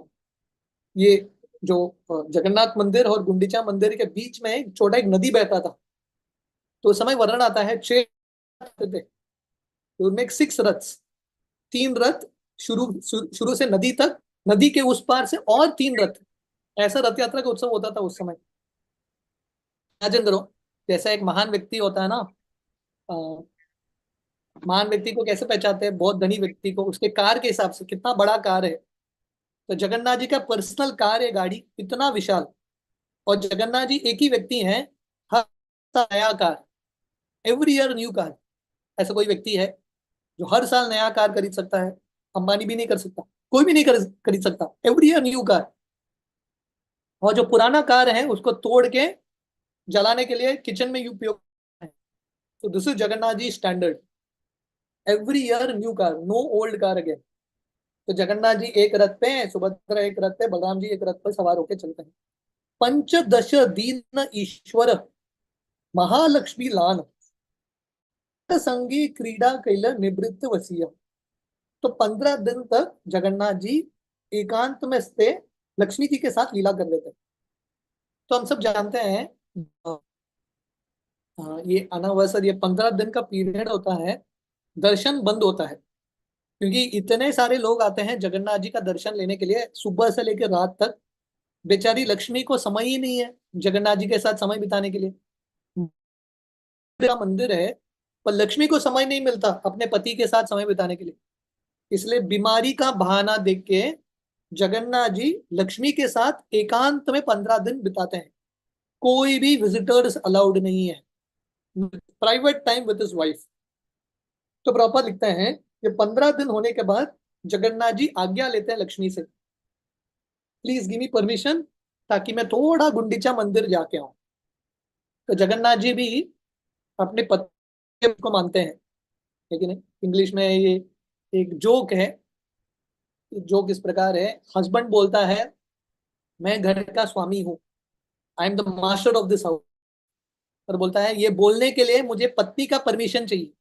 ये जो जगन्नाथ मंदिर और गुंडीचा मंदिर के बीच में एक छोटा एक नदी बहता था। तो उस समय वर्णन आता है 6 थे, उनमें 6 रथ्स, 3 रथ शुरू शुरू से नदी तक, नदी के उस पार से और 3 रथ। ऐसा रथ यात्रा का उत्सव होता था उस समय। इमेजिन करो, जैसा एक महान व्यक्ति होता है ना, अ, महान व्यक्ति को कैसे पहचानते हैं? बहुत धनी व्यक्ति को उसके कार के हिसाब से, कितना बड़ा कार है। तो जगन्नाथ जी का पर्सनल कार है, गाड़ी इतना विशाल। और जगन्नाथ जी एक ही व्यक्ति हैं, हर साल नया car, every year new car. ऐसा कोई व्यक्ति है जो हर साल नया कार खरीद सकता है? अंबानी भी नहीं कर सकता, कोई भी नहीं खरीद सकता, एवरी ईयर न्यू कार। और जो पुराना कार है उसको तोड़ के जलाने के लिए किचन में उपयोग है। तो this is Jagannath ji standard, every year new car, no old car again. तो जगन्नाथ जी एक रथ पे हैं, सुभद्रा एक रथ पे, बलराम जी एक रथ पर सवार होकर चलते हैं। पंचदश दीन ईश्वर महालक्ष्मी लान, संगी क्रीडा कैल निवृत्त वसीय। तो 15 दिन तक जगन्नाथ जी एकांत में स्थे लक्ष्मी जी के साथ लीला कर लेते हैं। तो हम सब जानते हैं, ये अनावसर, ये 15 दिन का पीरियड होता है, दर्शन बंद होता है, क्योंकि इतने सारे लोग आते हैं जगन्नाथ जी का दर्शन लेने के लिए, सुबह से लेकर रात तक। बेचारी लक्ष्मी को समय ही नहीं है जगन्नाथ जी के साथ समय बिताने के लिए। का मंदिर है, पर लक्ष्मी को समय नहीं मिलता अपने पति के साथ समय बिताने के लिए। इसलिए बीमारी का बहाना देख के जगन्नाथ जी लक्ष्मी के साथ एकांत में 15 दिन बिताते हैं। कोई भी विजिटर्स अलाउड नहीं है, private time with his wife. तो प्रॉपर लिखते हैं ये 15 दिन होने के बाद जगन्नाथ जी आज्ञा लेते हैं लक्ष्मी से, प्लीज गिव मी परमिशन, ताकि मैं थोड़ा गुंडीचा मंदिर जाके आऊं। तो जगन्नाथ जी भी अपने पति को मानते हैं, लेकिन इंग्लिश में ये एक जोक है। जोक इस प्रकार है, हस्बैंड बोलता है मैं घर का स्वामी हूँ, I am the master of this house. और बोलता है ये बोलने के लिए मुझे पत्नी का परमिशन चाहिए।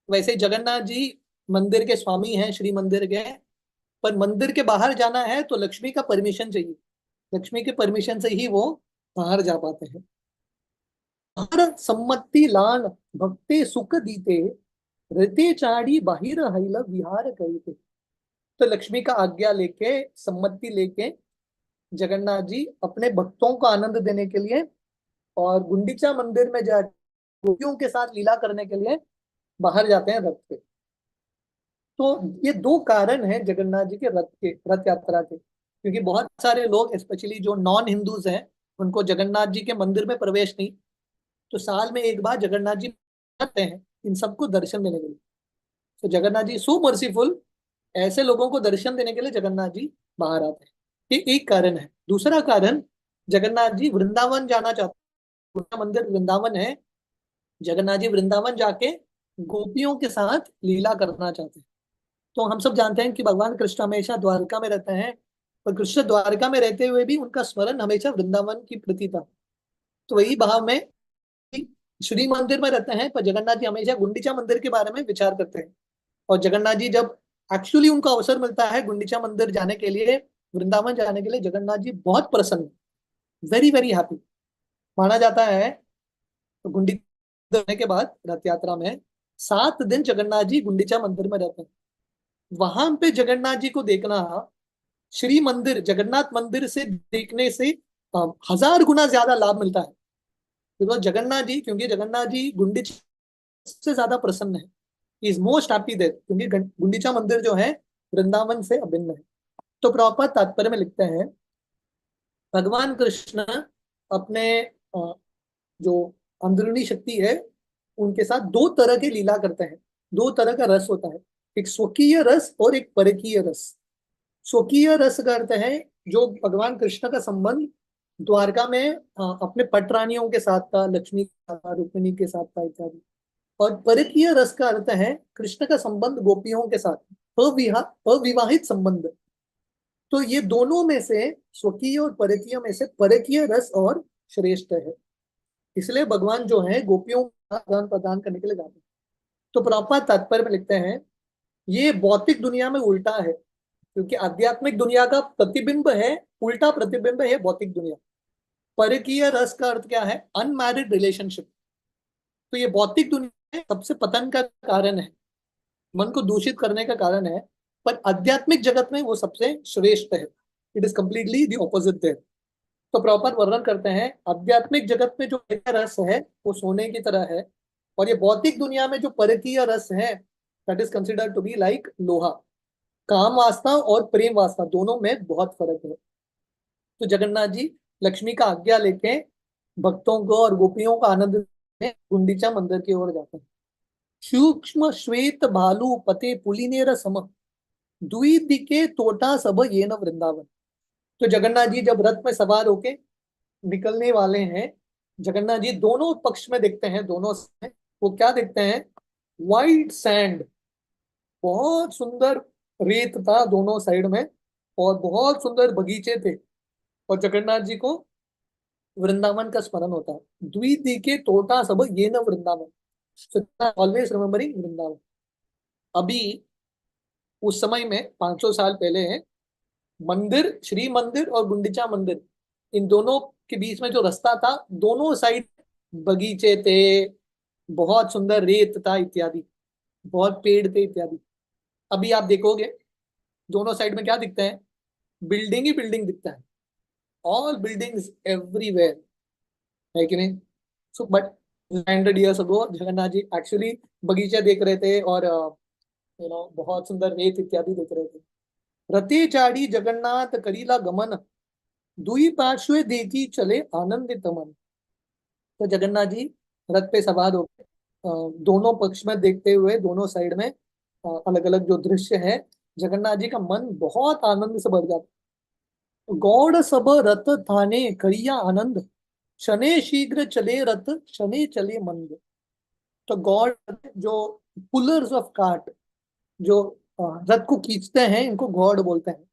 वैसे ही जगन्नाथ जी मंदिर के स्वामी हैं, श्री मंदिर के, पर मंदिर के बाहर जाना है तो लक्ष्मी का परमिशन चाहिए। लक्ष्मी के परमिशन से ही वो बाहर जा पाते हैं। हर सम्मति लान भक्ते सुख दीते, ऋते चाड़ी बाहिर हैल विहार करते। तो लक्ष्मी का आज्ञा लेके, सम्मति लेके जगन्नाथ जी अपने भक्तों को आनंद देने के लिए और गुंडीचा मंदिर में जा गोपियों के साथ लीला करने के लिए बाहर जाते हैं रथ पे। तो ये 2 कारण हैं जगन्नाथ जी के रथ यात्रा के, क्योंकि बहुत सारे लोग स्पेशली जो नॉन हिंदूज हैं उनको जगन्नाथ जी के मंदिर में प्रवेश नहीं। तो साल में एक बार जगन्नाथ जी आते हैं इन सबको दर्शन देने के लिए। तो जगन्नाथ जी सो मर्सीफुल, ऐसे लोगों को दर्शन देने के लिए जगन्नाथ जी बाहर आते हैं। ये एक कारण है। दूसरा कारण, जगन्नाथ जी वृंदावन जाना चाहते हैं। उनका मंदिर वृंदावन है। जगन्नाथ जी वृंदावन जाके गोपियों के साथ लीला करना चाहते हैं। तो हम सब जानते हैं कि भगवान कृष्ण हमेशा द्वारका में रहते हैं, पर कृष्ण द्वारका में रहते हुए भी उनका स्मरण हमेशा वृंदावन की प्रति था। तो वही भाव में श्री मंदिर में रहते हैं, पर जगन्नाथ जी हमेशा गुंडीचा मंदिर के बारे में विचार करते हैं। और जगन्नाथ जी जब एक्चुअली उनको अवसर मिलता है गुंडीचा मंदिर जाने के लिए, वृंदावन जाने के लिए, जगन्नाथ जी बहुत प्रसन्न, वेरी वेरी हैप्पी। माना जाता है तो गुंडीचा जाने के बाद रथ यात्रा में 7 दिन जगन्नाथ जी गुंडीचा मंदिर में रहते हैं। वहां पे जगन्नाथ जी को देखना श्री मंदिर जगन्नाथ मंदिर से देखने से 1000 गुना ज्यादा लाभ मिलता है। बिकॉज क्योंकि जगन्नाथ जी गुंडीचा से ज्यादा प्रसन्न है, इज मोस्ट हैप्पी देयर, क्योंकि गुंडीचा मंदिर जो है वृंदावन से अभिन्न है। तो प्रॉपर तात्पर्य में लिखते हैं, भगवान कृष्ण अपने जो अंदरूनी शक्ति है उनके साथ 2 तरह के लीला करते हैं। 2 तरह का रस होता है, एक स्वकीय रस और एक परकीय रस। स्वकीय रस का अर्थ है जो भगवान कृष्ण का संबंध द्वारका में अपने पटरानियों के साथ था, लक्ष्मी के साथ था, रुक्मिणी के साथ था इत्यादि। और परकीय रस का अर्थ है कृष्ण का संबंध गोपियों के साथ, अविवाहित संबंध। तो ये दोनों में से, स्वकीय और परकीय में से परकीय रस और श्रेष्ठ है। इसलिए भगवान जो है गोपियों का आदान प्रदान करने के लिए जाते हैं। तो प्रॉपर तात्पर्य में लिखते हैं, ये भौतिक दुनिया में उल्टा है, क्योंकि आध्यात्मिक दुनिया का प्रतिबिंब है, उल्टा प्रतिबिंब है भौतिक दुनिया। परकीय रस का अर्थ क्या है? Unmarried relationship. तो ये भौतिक दुनिया सबसे पतन का कारण है, मन को दूषित करने का कारण है, पर आध्यात्मिक जगत में वो सबसे श्रेष्ठ है। It is completely the opposite there. तो प्रॉपर वर्णन करते हैं, आध्यात्मिक जगत में जो रस है वो सोने की तरह है, और ये भौतिक दुनिया में जो परकीय रस है that is considered to be like लोहा। काम वासना और प्रेम वासना दोनों में बहुत फर्क है। तो जगन्नाथ जी लक्ष्मी का आज्ञा लेके भक्तों को और गोपियों का आनंद में गुंडीचा मंदिर की ओर जाते हैं। सूक्ष्म श्वेत भालू पते पुलिनेर सम दुई दिके तोटा सब ये न वृंदावन। तो जगन्नाथ जी जब रथ में सवार होके निकलने वाले हैं, जगन्नाथ जी दोनों पक्ष में देखते हैं, दोनों से वो क्या देखते हैं? वाइट सैंड, बहुत सुंदर रेत था दोनों साइड में, और बहुत सुंदर बगीचे थे। और जगन्नाथ जी को वृंदावन का स्मरण होता है। द्विदी के तोटा सब ये न वृंदावन, ऑलवेज रिमेम्बरिंग वृंदावन। अभी उस समय में 500 साल पहले है, मंदिर, श्री मंदिर और गुंडीचा मंदिर, इन दोनों के बीच में जो रास्ता था, दोनों साइड बगीचे थे, बहुत सुंदर रेत था इत्यादि, बहुत पेड़ थे इत्यादि। अभी आप देखोगे दोनों साइड में क्या दिखता है? बिल्डिंग ही बिल्डिंग दिखता है, ऑल बिल्डिंग्स एवरीवेयर, है कि नहीं? So but 100 years ago Jagannath ji actually बगीचा देख रहे थे और बहुत सुंदर रेत इत्यादि देख रहे थे। रते चाड़ी जगन्नाथ करीला गमन दुई पार्श्वे देखी चले आनंदित मन। तो जगन्नाथ जी रथ पे सवार होकर दोनों पक्ष में देखते हुए, दोनों साइड में अलग अलग जो दृश्य है, जगन्नाथ जी का मन बहुत आनंद से भर जाता। गौड़ सब रथ थाने करिया आनंद शने शीघ्र चले रथ शने चले मंद। तो गौड़ जो पुलर्स ऑफ कार्ट, जो रथ को खींचते हैं, इनको गौड़ बोलते हैं।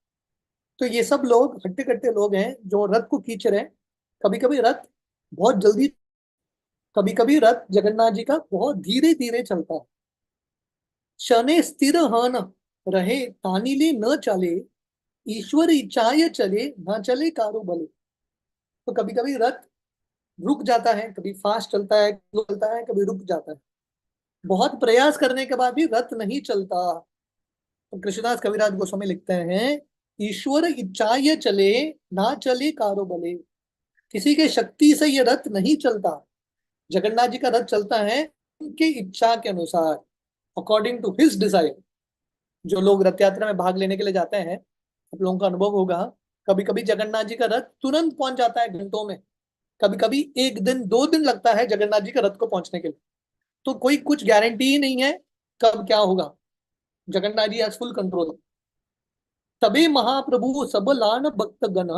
तो ये सब लोग हट्टे कट्टे लोग हैं जो रथ को खींच रहे हैं। कभी कभी रथ बहुत जल्दी, कभी कभी रथ जगन्नाथ जी का बहुत धीरे धीरे चलता है। शने स्थिर हन रहे तानिले न चले ईश्वर इच्छाय चले न चले कारो भले। तो कभी कभी रथ रुक जाता है, कभी फास्ट चलता है, चलता है, कभी रुक जाता है। बहुत प्रयास करने के बाद भी रथ नहीं चलता। तो कृष्णदास कविराज गोस्वामी लिखते हैं, ईश्वर इच्छाय चले ना चले कारो भले। किसी के शक्ति से ये रथ नहीं चलता, जगन्नाथ जी का रथ चलता है उनकी इच्छा के अनुसार, अकॉर्डिंग टू हिज डिजायर। जो लोग रथ यात्रा में भाग लेने के लिए जाते हैं, आप लोगों का अनुभव होगा, कभी कभी जगन्नाथ जी का रथ तुरंत पहुंच जाता है घंटों में, कभी कभी 1 दिन 2 दिन लगता है जगन्नाथ जी का रथ को पहुंचने के लिए। तो कोई कुछ गारंटी ही नहीं है कब क्या होगा। Jagannath ji has full control. तबे महाप्रभु सब लान भक्त गण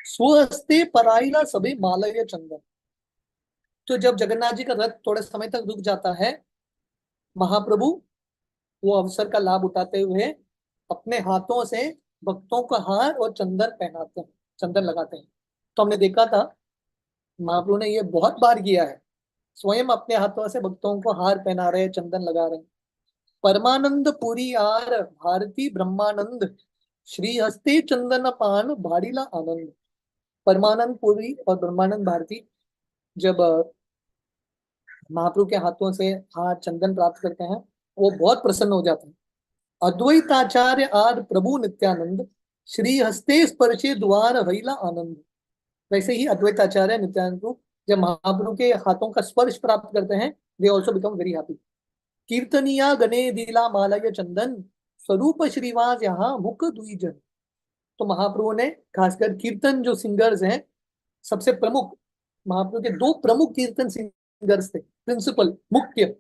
स्वहस्ते पराइला सबे मालय चंदन। तो जब जगन्नाथ जी का रथ थोड़े समय तक रुक जाता है, महाप्रभु वो अवसर का लाभ उठाते हुए अपने हाथों से भक्तों का हार और चंदन पहनाते हैं, चंदन लगाते हैं। तो हमने देखा था महाप्रभु ने ये बहुत बार किया है, स्वयं अपने हाथों से भक्तों को हार पहना रहे, चंदन लगा रहे हैं। परमानंद पुरी आर भारती ब्रह्मानंद श्री हस्ते चंदन पान भाड़ीला आनंद। परमानंद पुरी और ब्रह्मानंद भारती जब महाप्रभु के हाथों से हार चंदन प्राप्त करते हैं, वो बहुत प्रसन्न हो जाते हैं। अद्वैताचार्य आर प्रभु नित्यानंद श्री हस्ते स्पर्शे द्वार हईला आनंद। वैसे ही अद्वैताचार्य नित्यानंद प्रभु जब महाप्रभु के हाथों का स्पर्श प्राप्त करते हैं, they also become very happy. कीर्तनिया गणे दिला मालय चंदन स्वरूप श्रीवास यहाँ मुख द्विजन। तो महाप्रभु ने खासकर कीर्तन जो सिंगर्स हैं, सबसे प्रमुख महाप्रभु के दो प्रमुख कीर्तन सिंगर्स थे, प्रिंसिपल मुख्य।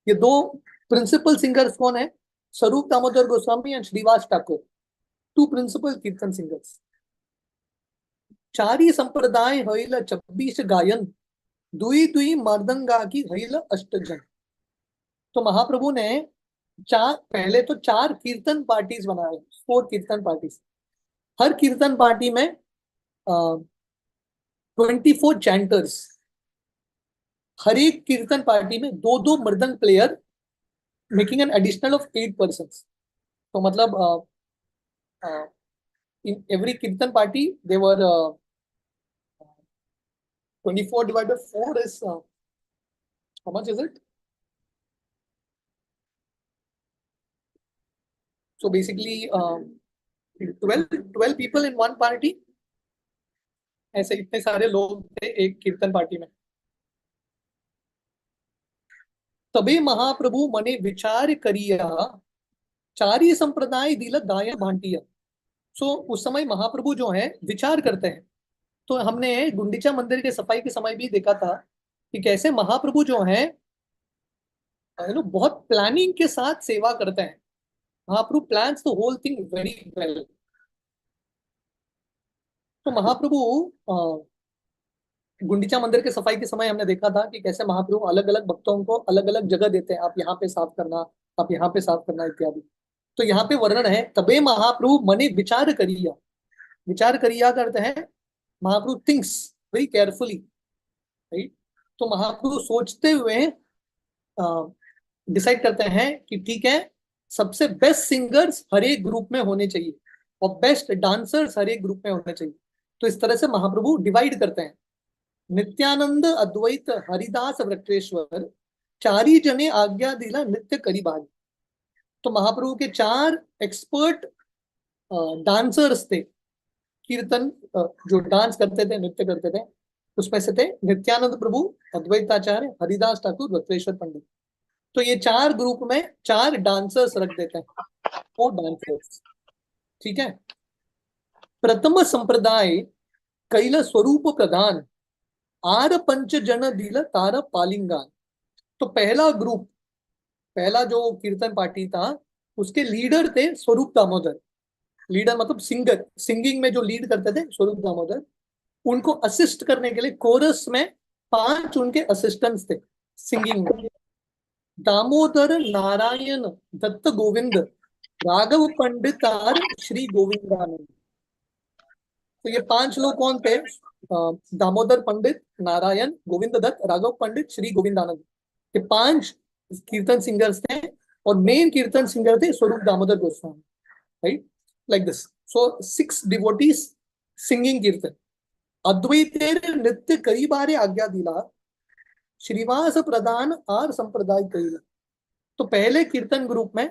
ये दो प्रिंसिपल सिंगर्स कौन है? Swarup Damodar Goswami and Shrivas Thakur, two principal kirtan singers. चारी संप्रदाय हईल 26 गायन दुई दुई मर्दंगा की हईल अष्टजन। तो महाप्रभु ने पहले तो 4 कीर्तन पार्टीज बनाए, 4 कीर्तन पार्टीज। हर कीर्तन पार्टी में 24 चैंटर्स, हर एक कीर्तन पार्टी में 2-2 मृदंग player, making an additional of 8 persons. तो मतलब in every kirtan party they were 24 divided by 4 is how much is it? So basically 12 people in one party। ऐसे इतने सारे लोग थे एक कीर्तन पार्टी में। तबे महाप्रभु मने विचार करिया चारी संप्रदाय दिल दाय भांटिया। सो उस समय महाप्रभु जो है विचार करते हैं। तो हमने गुंडीचा मंदिर के सफाई के समय भी देखा था कि कैसे महाप्रभु जो है बहुत प्लानिंग के साथ सेवा करते हैं। Mahaprabhu plans the whole thing very well. तो महाप्रभु गुंडीचा मंदिर के सफाई के समय हमने देखा था कि कैसे महाप्रभु अलग अलग भक्तों को अलग अलग जगह देते हैं, आप यहाँ पे साफ करना, आप यहाँ पे साफ करना इत्यादि। तो यहाँ पे वर्णन है, तबे महाप्रभु मने विचार करिया। विचार करिया करते हैं महाप्रभु थिंक्स वेरी केयरफुली, राइट। तो महाप्रभु सोचते हुए डिसाइड करते हैं कि ठीक है, सबसे बेस्ट सिंगर्स हर एक ग्रुप में होने चाहिए और बेस्ट डांसर्स हर एक ग्रुप में होने चाहिए। तो इस तरह से महाप्रभु डिवाइड करते हैं। नित्यानंद अद्वैत हरिदास वृक्षेश्वर चारी जने आज्ञा दिला नित्य करी भारी। तो महाप्रभु के 4 एक्सपर्ट डांसर्स थे, कीर्तन जो डांस करते थे, नृत्य करते थे, उसमें से थे नित्यानंद प्रभु, अद्वैताचार्य, हरिदास ठाकुर, वृक्षेश्वर पंडित। तो ये 4 ग्रुप में 4 डांसर्स रख देते हैं, 4 डांसर्स, ठीक है। प्रथम संप्रदाय कैल स्वरूप प्रधान आर पंच जन दिल तार पालिंगान। तो पहला ग्रुप, पहला जो कीर्तन पार्टी था, उसके लीडर थे स्वरूप दामोदर। लीडर मतलब सिंगर, सिंगिंग में जो लीड करते थे स्वरूप दामोदर। उनको असिस्ट करने के लिए कोरस में 5 उनके असिस्टेंट्स थे सिंगिंग में। दामोदर नारायण दत्त गोविंद राघव पंडित आर श्री गोविंदानंद। तो ये 5 लोग कौन थे? दामोदर पंडित, नारायण, गोविंद दत्त, राघव पंडित, श्री गोविंदानंद। ये 5 कीर्तन सिंगर्स थे और मेन कीर्तन सिंगर थे स्वरूप Damodar Goswami, right, like this. So 6 devotees singing कीर्तन। अद्वैतेर नृत्य कई बारे आज्ञा दिला श्रीवास प्रधान आर संप्रदाय कई। तो पहले कीर्तन ग्रुप में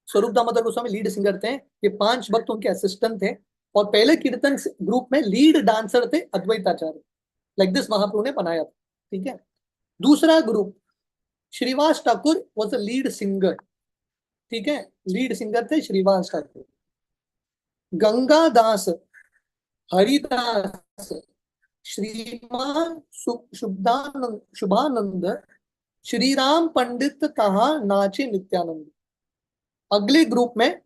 स्वरूप दामोदर गोस्वामी लीड सिंगर थे, ये 5 भक्त उनके असिस्टेंट थे, और पहले कीर्तन ग्रुप में लीड डांसर थे अद्वैताचार्य। लाइक दिस महाप्रभु ने बनाया था, ठीक है। दूसरा group Shrivas Thakur was a lead singer, ठीक है, लीड सिंगर थे श्रीवास ठाकुर। गंगा दास, हरिदास, श्रीमान शुभानंद श्री राम पंडित कहा नाचे नित्यानंद। अगले ग्रुप में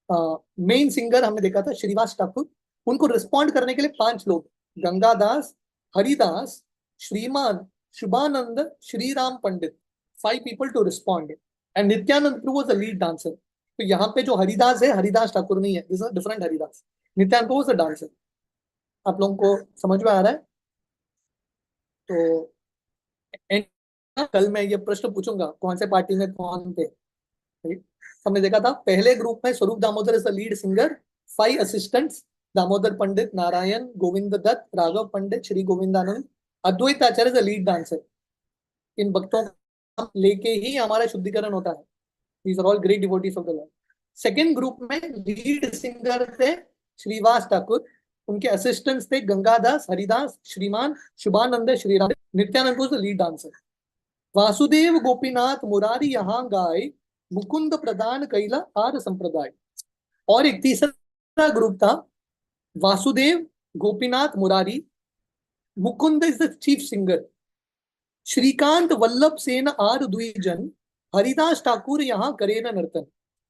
मेन सिंगर हमने देखा था श्रीवास ठाकुर, उनको रिस्पॉन्ड करने के लिए 5 लोग, गंगादास, हरिदास, श्रीमान, शुभानंद, श्री राम पंडित, 5 people to respond, and Nityanand Prabhu was the lead dancer। तो यहाँ पे जो हरिदास है, हरिदास ठाकुर नहीं है, this is different Haridas. Nityanand Prabhu was the dancer। आप लोगों को समझ में आ रहा है? तो कल मैं ये प्रश्न पूछूंगा कौन से पार्टी में कौन थे। हमने देखा था पहले ग्रुप में Swarup Damodar is the lead singer, 5 assistants, Damodar Pandit, Narayan, Govind Datta, Raghav Pandit, Shri Govindananda, Advaita Acharya is the lead dancer. इन भक्तों को लेके ही हमारा शुद्धिकरण होता है। These are all great devotees of the Lord. Second group में लीड सिंगर थे श्रीवास ठाकुर, उनके असिस्टेंट्स थे Gangadas, Haridas, Shriman, Shubhananda, Shriram, Nityananda was the lead dancer. Vasudev Gopinath Murari यहाँ गाय, मुकुंद प्रदान कैला आर संप्रदाय। और एक तीसरा ग्रुप था, Vasudev, Gopinath, Murari, Mukund is the chief singer, Shrikant, Vallabh Sen आर द्विजन, हरिदास ठाकुर यहाँ करेन नर्तन।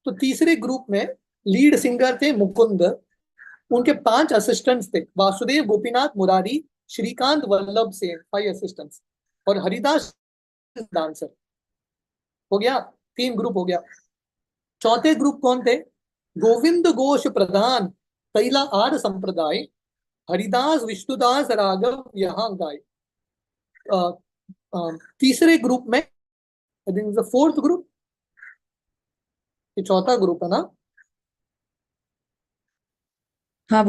तो तीसरे ग्रुप में लीड सिंगर थे मुकुंद, उनके 5 असिस्टेंट्स थे, वासुदेव, गोपीनाथ, मुरारी, श्रीकांत, वल्लभ सेन, 5 असिस्टेंट्स, और हरिदास डांसर। हो गया, 3 ग्रुप हो गया। चौथे ग्रुप कौन थे? गोविंद घोष प्रधान कैला आर संप्रदाय, हरिदास, विष्णुदास, राघव यहाँ गाय। तीसरे ग्रुप में I think the 4th group, ये चौथा ग्रुप है ना? हाँ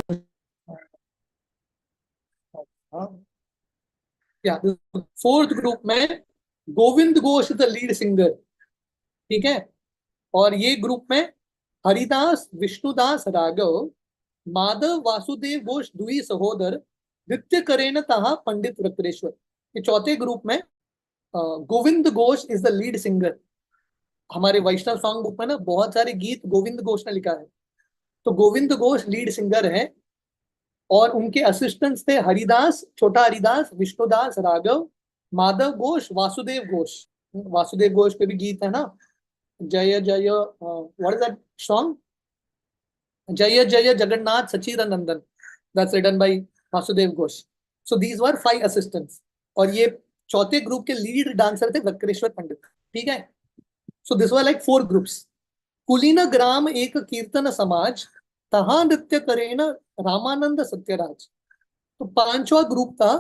या 4th ग्रुप में Govind Ghosh the lead singer, ठीक है। और ये ग्रुप में हरिदास, विष्णुदास, राघव, माधव, वासुदेव घोष दुई सहोदर, नृत्य करेन तहा पंडित वक्रेश्वर। ये चौथे ग्रुप में Govind Ghosh is the lead singer. हमारे वैष्णव सॉन्ग बुक में ना बहुत सारे गीत गोविंद घोष ने लिखा है, तो गोविंद घोष लीड सिंगर है, और उनके असिस्टेंट्स थे हरिदास, छोटा हरिदास, विष्णुदास, राघव, माधव घोष, वासुदेव घोष। वासुदेव घोष पे भी गीत है ना, जय जय, व्हाट इज दैट सॉन्ग, जय जय जगन्नाथ सचिदानंदन, that's written by Vasudev Ghosh. So these were 5 assistants, और ये चौथे ग्रुप के लीड डांसर थे वक्रेश्वर पंडित, ठीक है। So this were like 4 groups. कुलीन ग्राम एक कीर्तन समाज, तहा नृत्य करेन रामानंद सत्यराज। तो 5वां ग्रुप था,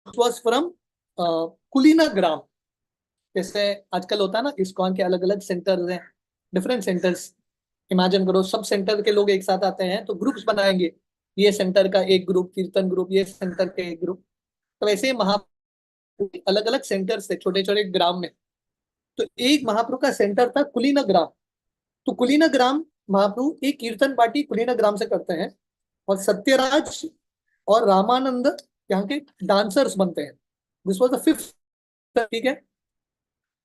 फ्रॉम कुलीन ग्राम। जैसे आजकल होता है ना, इस्कॉन के अलग अलग सेंटर्स हैं, डिफरेंट सेंटर्स। इमेजिन करो सब सेंटर के लोग एक साथ आते हैं तो ग्रुप्स बनाएंगे, ये सेंटर का एक ग्रुप कीर्तन ग्रुप, ये सेंटर का एक ग्रुप। तो वैसे अलग अलग सेंटर्स थे छोटे छोटे ग्राम में। तो एक महाप्रभु का सेंटर था कुलीन ग्राम। तो कुलीन ग्राम महाप्रभु एक कीर्तन पार्टी कुलीन ग्राम से करते हैं, और सत्यराज और रामानंद यहाँ के डांसर्स बनते हैं। दिस वाज द 5th, ठीक है।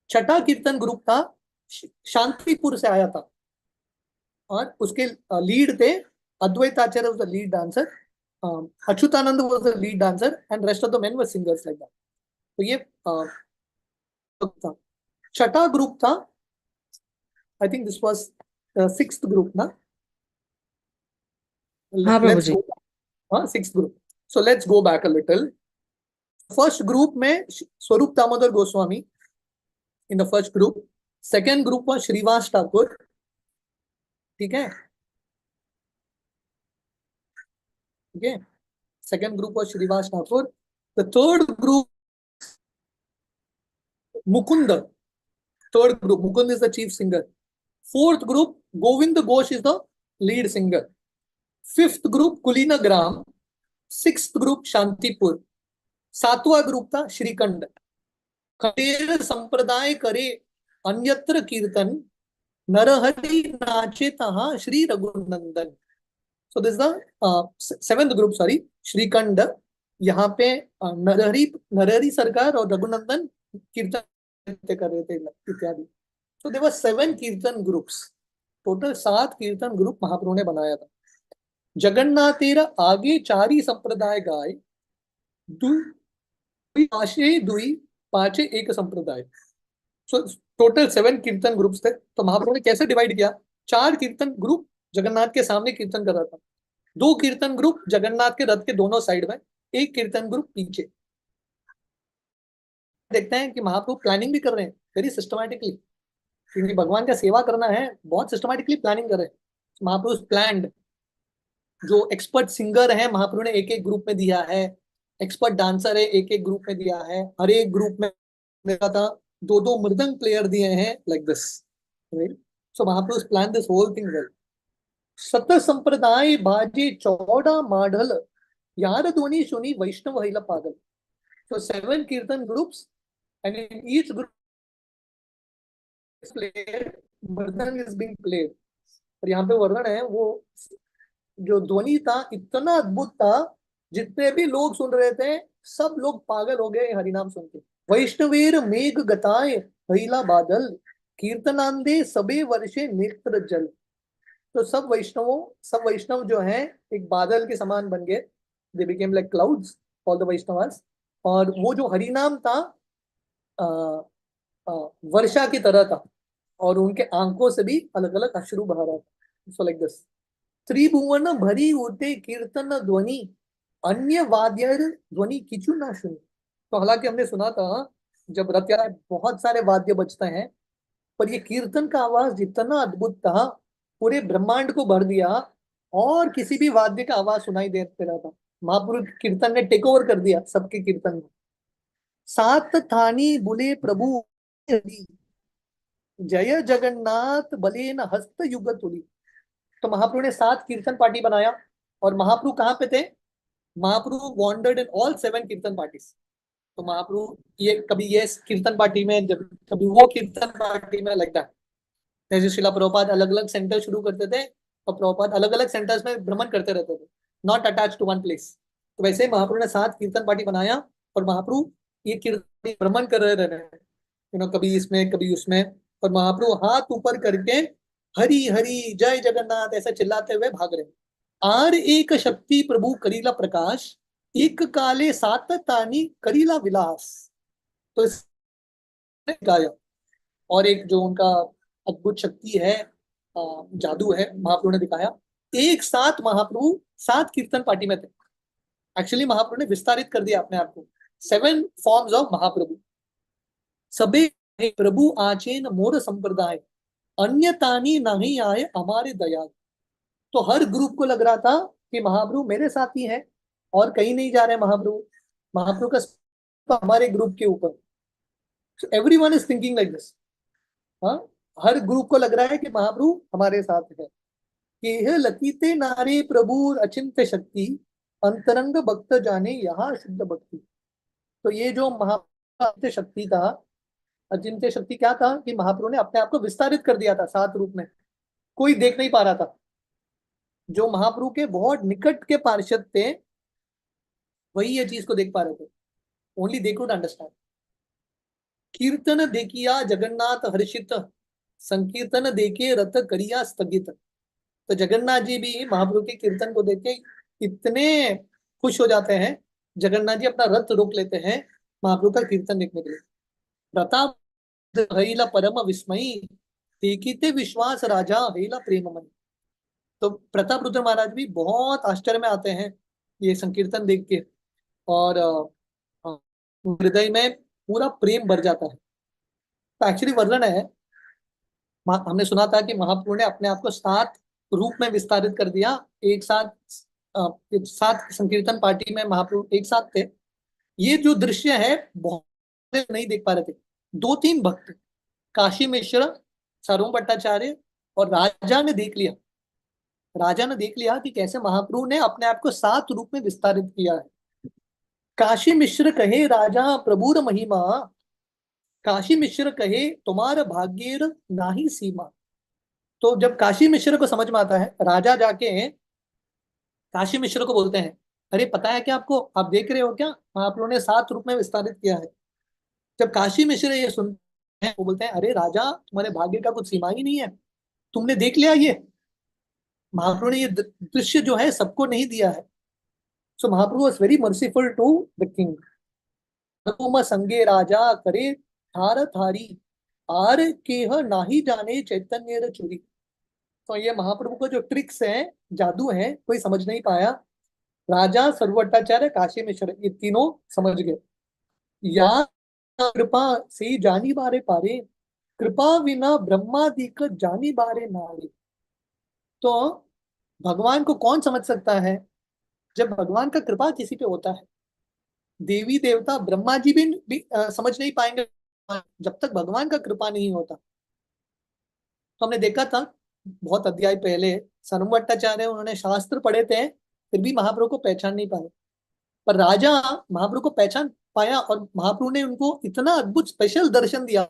छठा कीर्तन ग्रुप था, शांतिपुर से आया था, और उसके लीड थे Advaita Acharya was the lead dancer, Achyutananda was the lead dancer, and rest of the men were singers like that. तो ये था। छठा ग्रुप था, I think this was 6th group ना? हाँ प्रभु जी। 6th group. So let's go back a little. First group में Swarup Damodar Goswami in the first group. Second group was Shrivas Thakur, ठीक है, ठीक है। Second group was Shrivas Thakur. The third group Mukund, third group Mukund is the chief singer. Fourth group Govind Ghosh is the lead singer. 5th group Kulin Gram. 6th group Shantipur. 7वां ग्रुप था श्रीखंड। खटेर संप्रदाय करे अन्यत्र कीर्तन, नरहरि नाचे तहा Shri Raghunandan. So this the 7th group, sorry, shrikhand. यहाँ पे नरहरि सरकार और रघुनंदन कीर्तन कर रहे थे इत्यादि। तो देयर वर 7 कीर्तन ग्रुप्स, टोटल 7 कीर्तन ग्रुप महाप्रभु ने बनाया था। जगन्नाथेर आगे 4 संप्रदाय गाय, दुई आशे दुई पांचे एक संप्रदाय। सो टोटल 7 कीर्तन ग्रुप्स थे। तो महाप्रभु ने कैसे डिवाइड किया? 4 कीर्तन ग्रुप जगन्नाथ के सामने कीर्तन कर रहा था, 2 कीर्तन ग्रुप जगन्नाथ के रथ के दोनों साइड में, 1 कीर्तन ग्रुप पीछे। देखते हैं कि महाप्रभु प्लानिंग भी कर रहे हैं वेरी सिस्टमैटिकली, क्योंकि भगवान का सेवा करना है, बहुत सिस्टमैटिकली प्लानिंग कर रहे हैं। महाप्रभु प्लान्ड, जो एक्सपर्ट सिंगर है महाप्रभु ने एक एक ग्रुप में दिया है, एक्सपर्ट डांसर है एक एक ग्रुप में दिया है, हर एक ग्रुप में देखा था 2-2 मृदंग प्लेयर दिए हैं, like this, right? So Mahaprabhu plan this whole thing well. सत संप्रदाय बाजे चौड़ा माढल, यार ध्वनि सुनी वैष्णव हिला पागल। So 7 kirtan groups, and in each group is played, mridang is being played। और यहाँ पे वर्णन है, वो जो ध्वनि था इतना अद्भुत था, जितने भी लोग सुन रहे थे सब लोग पागल हो गए हरिनाम सुन के। वैष्णवेर मेघ गताय हईला बादल, कीर्तनांदे सबे वर्षे नेत्र जल। तो सब वैष्णव जो हैं एक बादल के समान बन गए, they became like clouds, all the Vaishnavas. और वो जो हरिनाम था वर्षा की तरह था, और उनके आंखों से भी अलग अलग अश्रु बह रहा था। सो लाइक दिस, त्रिभुवन भरी उठे कीर्तन ध्वनि, अन्य वाद्य ध्वनि किचु ना सुनी। तो हालांकि हमने सुना था जब रथ यात्रा बहुत सारे वाद्य बजते हैं, पर ये कीर्तन का आवाज जितना अद्भुत था, पूरे ब्रह्मांड को भर दिया, और किसी भी वाद्य का आवाज सुनाई देते रहा था। महापुरुष कीर्तन ने टेक ओवर कर दिया सबके कीर्तन में। सात थानी बुले प्रभु जय जगन्नाथ बले न हस्त युग तुली। तो महाप्रभु ने 7 कीर्तन पार्टी बनाया, और महाप्रभु कहाँ पे थे? महाप्रभु वॉन्डर्ड इन ऑल 7 कीर्तन पार्टीज। तो महाप्रभु ये कभी ये कीर्तन पार्टी में, जब कभी वो कीर्तन पार्टी में, लगता है जैसे शिला प्रभुपाद अलग अलग सेंटर शुरू करते थे, और प्रभुपाद अलग अलग सेंटर्स में भ्रमण करते रहते थे, not attach to one place. तो वैसे ही महाप्रभु ने 7 कीर्तन पार्टी बनाया, और महाप्रभु ये कीर्तन भ्रमण कर रहे, कभी इसमें कभी उसमें, और महाप्रभु हाथ ऊपर करके हरि हरि जय जगन्नाथ ऐसा चिल्लाते हुए भाग रहे। आर एक शक्ति प्रभु करीला प्रकाश, एक काले सात तानी करीला विलास। तो इस गाया, और एक जो उनका अद्भुत शक्ति है, जादू है, महाप्रभु ने दिखाया। एक साथ महाप्रभु 7 कीर्तन पार्टी में थे। एक्चुअली महाप्रभु ने विस्तारित कर दिया अपने आप को, 7 फॉर्म्स ऑफ महाप्रभु। सबे प्रभु आचेन मोर संप्रदाय, अन्य तानी नहीं आए हमारे दया। तो हर ग्रुप को लग रहा था कि महाप्रभु मेरे साथ ही है, और कहीं नहीं जा रहे महाप्रभु का हमारे ग्रुप के ऊपर। Everyone is thinking like this. हाँ, हर ग्रुप को लग रहा है कि महाप्रभु हमारे साथ है। कि लकीते नारे प्रभु अचिंत्य शक्ति, अंतरंग भक्त जाने यहाँ शुद्ध भक्ति। तो ये जो महाप्रभु शक्ति था, अचिंत्य शक्ति क्या था? कि महाप्रभु ने अपने आप को विस्तारित कर दिया था 7 रूप में, कोई देख नहीं पा रहा था। जो महाप्रभु के बहुत निकट के पार्षद थे वही ये चीज को देख पा रहे थे, ओनली दे कुड अंडरस्टैंड। कीर्तन देखिया जगन्नाथ हर्षित, संकीर्तन देखे रथ करिया स्थगित। तो जगन्नाथ जी भी महाप्रभु के कीर्तन को देख के इतने खुश हो जाते हैं, जगन्नाथ जी अपना रथ रोक लेते हैं महाप्रभु का कीर्तन देखने के लिए। प्रताप हईला परम विस्मयी, देखिते विश्वास राजा हईला प्रेममयी। तो प्रताप रुद्र महाराज भी बहुत आश्चर्य में आते हैं ये संकीर्तन देख के, और हृदय में पूरा प्रेम भर जाता है। तो एक्चुअली वर्णन है, हमने सुना था कि महाप्रभु ने अपने आप को 7 रूप में विस्तारित कर दिया। एक साथ 7 संकीर्तन पार्टी में महाप्रभु एक साथ थे। ये जो दृश्य है बहुत नहीं देख पा रहे थे। 2-3 भक्त, काशी मिश्र, सार्वभौम भट्टाचार्य और राजा ने देख लिया। राजा ने देख लिया कि कैसे महाप्रभु ने अपने आप को 7 रूप में विस्तारित किया है। काशी मिश्र कहे राजा प्रभुर महिमा, काशी मिश्र कहे तुम्हारा भाग्येर नाही सीमा। तो जब काशी मिश्र को समझ में आता है, राजा जाके काशी मिश्र को बोलते हैं, अरे पता है क्या आपको, आप देख रहे हो क्या महाप्रभु ने 7 रूप में विस्तारित किया है। जब काशी मिश्र ये सुनते हैं, वो बोलते हैं, अरे राजा तुम्हारे भाग्य का कुछ सीमा ही नहीं है, तुमने देख लिया ये महाप्रभु ने ये दृश्य जो है सबको नहीं दिया है। So Mahaprabhu was very merciful to the king. तुम संगे राजा करे थार थारी, आर केह नाही जाने चैतन्य र चुरी। तो ये महाप्रभु का जो ट्रिक्स है, जादू है, कोई समझ नहीं पाया। राजा, सर्वभट्टाचार्य, काशी मिश्र, ये तीनों समझ गए। या कृपा से जानी बारे पारे, कृपा विना ब्रह्मादिक जानी बारे नारे। तो भगवान को कौन समझ सकता है? जब भगवान का कृपा किसी पे होता है। देवी देवता ब्रह्मा जी भी समझ नहीं पाएंगे जब तक भगवान का कृपा नहीं होता। तो हमने देखा था बहुत अध्याय पहले, सर्वभट्टाचार्य उन्होंने शास्त्र पढ़े थे, फिर भी महाप्रभु को पहचान नहीं पाए। पर राजा महाप्रभु को पहचान पाया और महाप्रभु ने उनको इतना अद्भुत स्पेशल दर्शन दिया।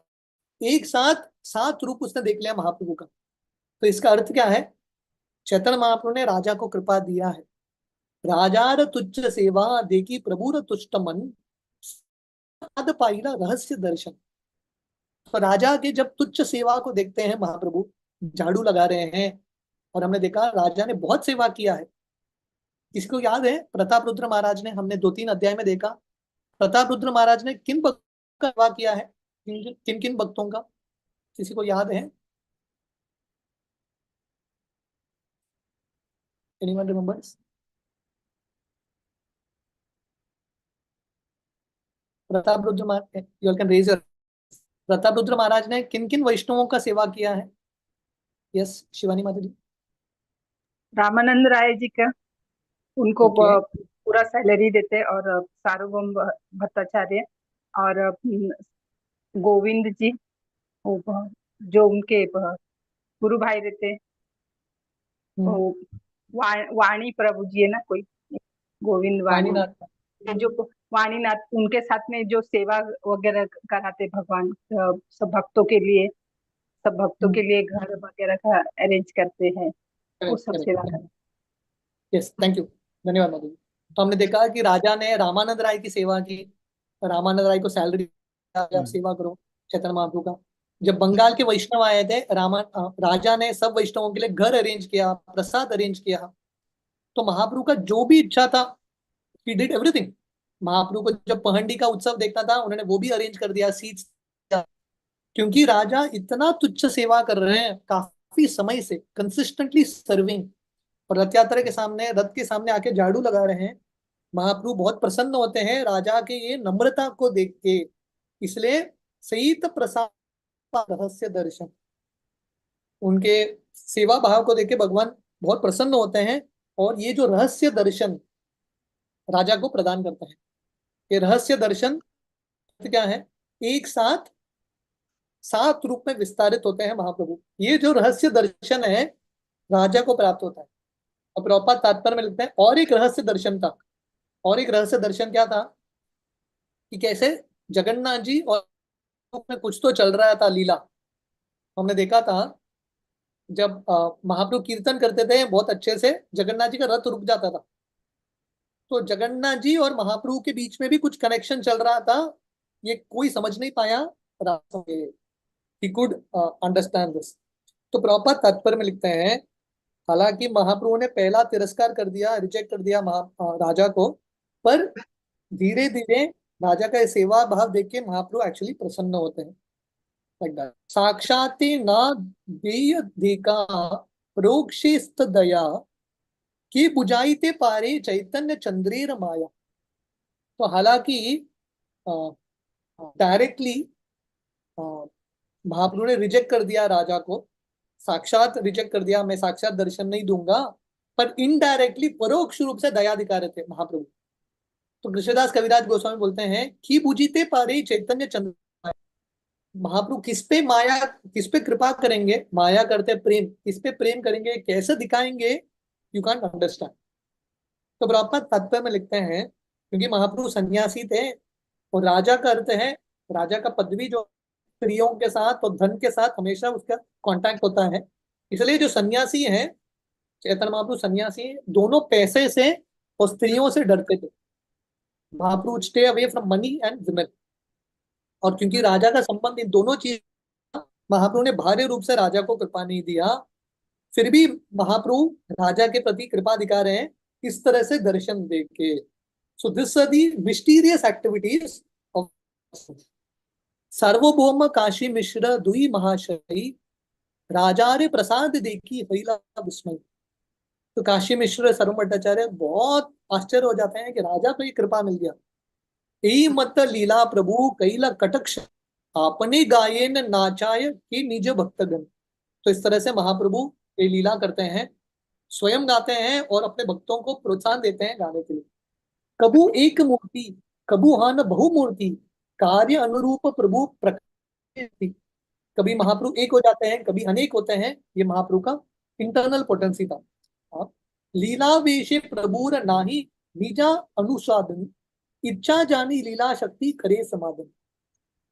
एक साथ 7 रूप उसने देख लिया महाप्रभु का। तो इसका अर्थ क्या है? चैतन्य महाप्रभु ने राजा को कृपा दिया है। राजार तुच्छ सेवा देखी प्रभुर तुष्ट मन, साध पाइला रहस्य दर्शन। तो राजा के जब तुच्छ सेवा को देखते हैं महाप्रभु, झाड़ू लगा रहे हैं, और हमने देखा राजा ने बहुत सेवा किया है। किसको याद है? प्रताप रुद्र महाराज ने, हमने 2-3 अध्याय में देखा प्रताप रुद्र महाराज ने किन भक्तों का सेवा किया है, किन किन भक्तों का, किसी को याद है? Anyone remembers? Pratap Rudra Maharaj, you can raise your. Pratap Rudra Maharaj ने किन किन वैष्णवों का सेवा किया है? यस, शिवानी माता जी। रामानंद राय जी का, उनको Okay. पूरा सैलरी देते, और सार्वभौम भट्टाचार्य, और गोविंद जी, जो उनके गुरु भाई रहते, वो वाणी प्रभु जी है ना, कोई गोविंद वाणी, वाणीनाथ। जो वाणीनाथ, उनके साथ में जो सेवा वगैरह कराते भगवान, सब भक्तों के लिए, सब भक्तों के लिए घर वगैरह का अरेंज करते हैं, वो सब सेवा करते। यस, थैंक यू, धन्यवाद माधवी। तो हमने देखा कि राजा ने रामानंद राय की सेवा की, रामानंद राय को सैलरी, आप सेवा करो चैतन्य महाप्रभु का। जब बंगाल के वैष्णव आए थे, राजा ने सब वैष्णवों के लिए घर अरेंज किया, प्रसाद अरेंज किया। तो महाप्रभु का जो भी इच्छा था, ही डिड एवरीथिंग। महाप्रभु को जब पहंडी का उत्सव देखना था, उन्होंने वो भी अरेंज कर दिया, सीट्स, क्योंकि राजा इतना तुच्छ सेवा कर रहे हैं काफी समय से, कंसिस्टेंटली सर्विंग, और रथ यात्रा के सामने, रथ के सामने आके झाड़ू लगा रहे हैं। महाप्रभु बहुत प्रसन्न होते हैं राजा के ये नम्रता को देख के। इसलिए सहित प्रसाद रहस्य दर्शन, उनके सेवा भाव को देख के भगवान बहुत प्रसन्न होते हैं, और ये जो रहस्य दर्शन राजा को प्रदान करते हैं। ये रहस्य दर्शन क्या है? एक साथ 7 रूप में विस्तारित होते हैं महाप्रभु। ये जो रहस्य दर्शन है राजा को प्राप्त होता है। और प्रभुपाद तात्पर्य में लिखते हैं और एक रहस्य दर्शन था। और एक रहस्य दर्शन क्या था? कि कैसे जगन्नाथ जी और में कुछ तो चल रहा था लीला। हमने देखा था जब महाप्रभु कीर्तन करते थे बहुत अच्छे से, जगन्नाथ जी का रथ रुक जाता था। तो जगन्नाथ जी और महाप्रभु के बीच में भी कुछ कनेक्शन चल रहा था, ये कोई समझ नहीं पाया। He could understand this. तो प्रभुपाद तात्पर्य में लिखते हैं, हालांकि महाप्रभु ने पहला तिरस्कार कर दिया, रिजेक्ट कर दिया राजा को, पर धीरे धीरे राजा का सेवा भाव देख के महाप्रभु एक्चुअली प्रसन्न होते हैं। साक्षाते न देय देखा प्रोक्षिस्त दया, कि बुझाईते पारे चैतन्य चंद्रेर माया। तो हालांकि डायरेक्टली महाप्रभु ने रिजेक्ट कर दिया राजा को, साक्षात रिजेक्ट कर दिया, मैं साक्षात दर्शन नहीं दूंगा, पर इनडायरेक्टली परोक्ष रूप से दया दिखा रहे थे महाप्रभु। तो कृष्णदास कविराज गोस्वामी बोलते हैं कि बुझीते पारे चैतन्य चंद्र। महाप्रभु किस पे माया, किस पे कृपा करेंगे? माया करते प्रेम, किस पे प्रेम करेंगे, कैसे दिखाएंगे? You can't understand. तो प्रभुपाद तात्पर्य में लिखते हैं, क्योंकि महाप्रभु सन्यासी थे और राजा का अर्थ है, राजा का पदवी जो स्त्रियों के साथ और धन के साथ हमेशा उसका कांटेक्ट होता है, इसलिए जो सन्यासी है, चैतन्य महाप्रभु सन्यासी, दोनों पैसे से और स्त्रियों से डरते थे। Mahaprabhu stay away from money and women. और क्योंकि राजा का संबंध इन दोनों चीज, महाप्रभु ने बाहरी रूप से राजा को कृपा नहीं दिया, फिर भी महाप्रभु राजा के प्रति कृपा दिखा रहे हैं इस तरह से दर्शन दे के। So this are the mysterious activities of Sarvabhauma Kashi Mishra दुई महाशयी राजा रे प्रसाद देखी फैला विस्मय। तो काशी मिश्र सर्व भट्टाचार्य बहुत आश्चर्य हो जाते हैं कि राजा को ये कृपा मिल गया। यही मत लीला प्रभु कैला कटक्ष आपने गायन नाचाय की निज भक्तगण। तो इस तरह से महाप्रभु ये लीला करते हैं, स्वयं गाते हैं और अपने भक्तों को प्रोत्साहन देते हैं गाने के लिए। कबू एक मूर्ति कबू हान बहुमूर्ति कार्य अनुरूप प्रभु प्रकृति। कभी महाप्रभु एक हो जाते हैं, कभी अनेक होते हैं। ये महाप्रभु का इंटरनल पोटेंसी था। हाँ। लीला वेशे प्रभुर नाही निजा अनुसाधन इच्छा जानी लीला शक्ति करे समाधन।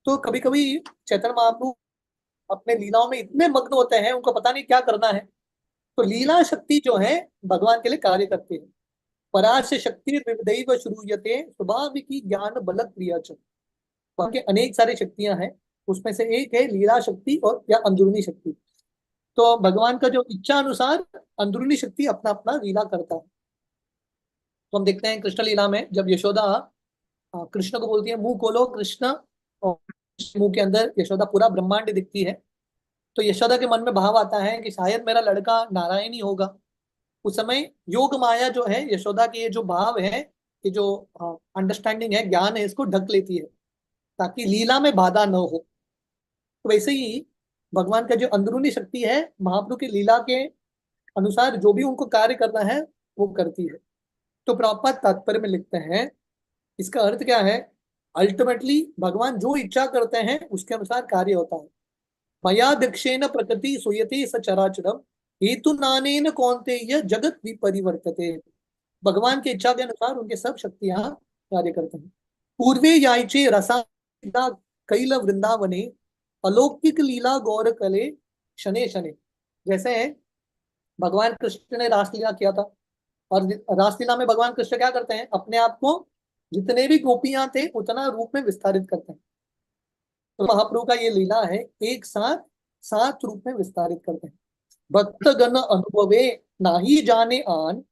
तो कभी कभी चैतन्य महाप्रभु अपने लीलाओं में इतने मग्न होते हैं, उनको पता नहीं क्या करना है, तो लीला शक्ति जो है भगवान के लिए कार्य करती है। पराश शक्ति विविधैव श्रूयते स्वाभाविकी ज्ञान बल क्रिया च। के अनेक सारी शक्तियां हैं, उसमें से एक है लीला शक्ति और या अंदरूनी शक्ति। तो भगवान का जो इच्छा अनुसार अंदरूनी शक्ति अपना अपना लीला करता है। तो हम देखते हैं कृष्ण लीला में जब यशोदा कृष्ण को बोलती है मुंह खोलो कृष्ण, और मुंह के अंदर यशोदा पूरा ब्रह्मांड दिखती है। तो यशोदा के मन में भाव आता है कि शायद मेरा लड़का नारायण ही होगा। उस समय योग माया जो है यशोदा के ये जो भाव है, ये जो अंडरस्टैंडिंग है, ज्ञान है, इसको ढक लेती है ताकि लीला में बाधा न हो। तो वैसे ही भगवान का जो अंदरूनी शक्ति है महाप्रभु की लीला के अनुसार जो भी उनको कार्य करना है वो करती है। तो प्रभुपाद तात्पर्य में लिखते हैं, इसका अर्थ क्या है? अल्टीमेटली भगवान जो इच्छा करते हैं उसके अनुसार कार्य होता है। मया दक्षेण प्रकृति सूयते सचराचरम हेतु नानेन कौन्तेय जगत विपरिवर्तते। भगवान की इच्छा के अनुसार उनके सब शक्तियां कार्य करते हैं। पूर्वे याइचे रसा कैल वृंदावने अलौकिक लीला गौर कले शने शने। जैसे भगवान कृष्ण ने रासलीला किया था, और रासलीला में भगवान कृष्ण क्या करते हैं? अपने आप को जितने भी गोपियां थे उतना रूप में विस्तारित करते हैं। तो महाप्रभु का ये लीला है, एक साथ 7 रूप में विस्तारित करते हैं। भक्त गण अनुभवे नाही जाने आन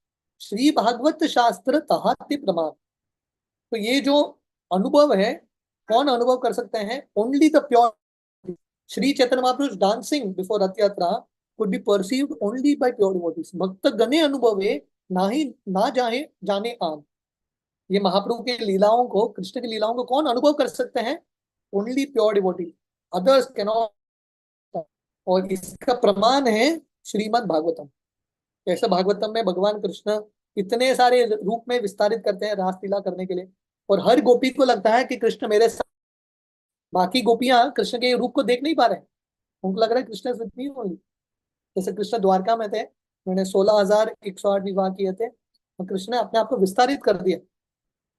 श्री भागवत शास्त्र तहाति प्रमाण। तो ये जो अनुभव है कौन अनुभव कर सकते हैं? Only the pure. Shri Chaitanya Mahaprabhu dancing before रथ यात्रा could be perceived only by pure devotees. भक्त गणे अनुभवे नाही ना जाने आन। ये महाप्रभु की लीलाओं को, कृष्ण की लीलाओं को कौन अनुभव कर सकते हैं? Only pure devotee, others can not. और इसका प्रमाण है श्रीमद् भागवतम। ऐसे भागवतम में भगवान कृष्ण इतने सारे रूप में विस्तारित करते हैं रासलीला करने के लिए, और हर गोपी को लगता है कि कृष्ण मेरे साथ। बाकी गोपियां कृष्ण के रूप को देख नहीं पा रहे, उनको लग रहा है कृष्ण सिर्फ नहीं होंगी। जैसे कृष्ण द्वारका में थे, उन्होंने 16,108 विवाह किए थे, और कृष्ण ने अपने आप को विस्तारित कर दिया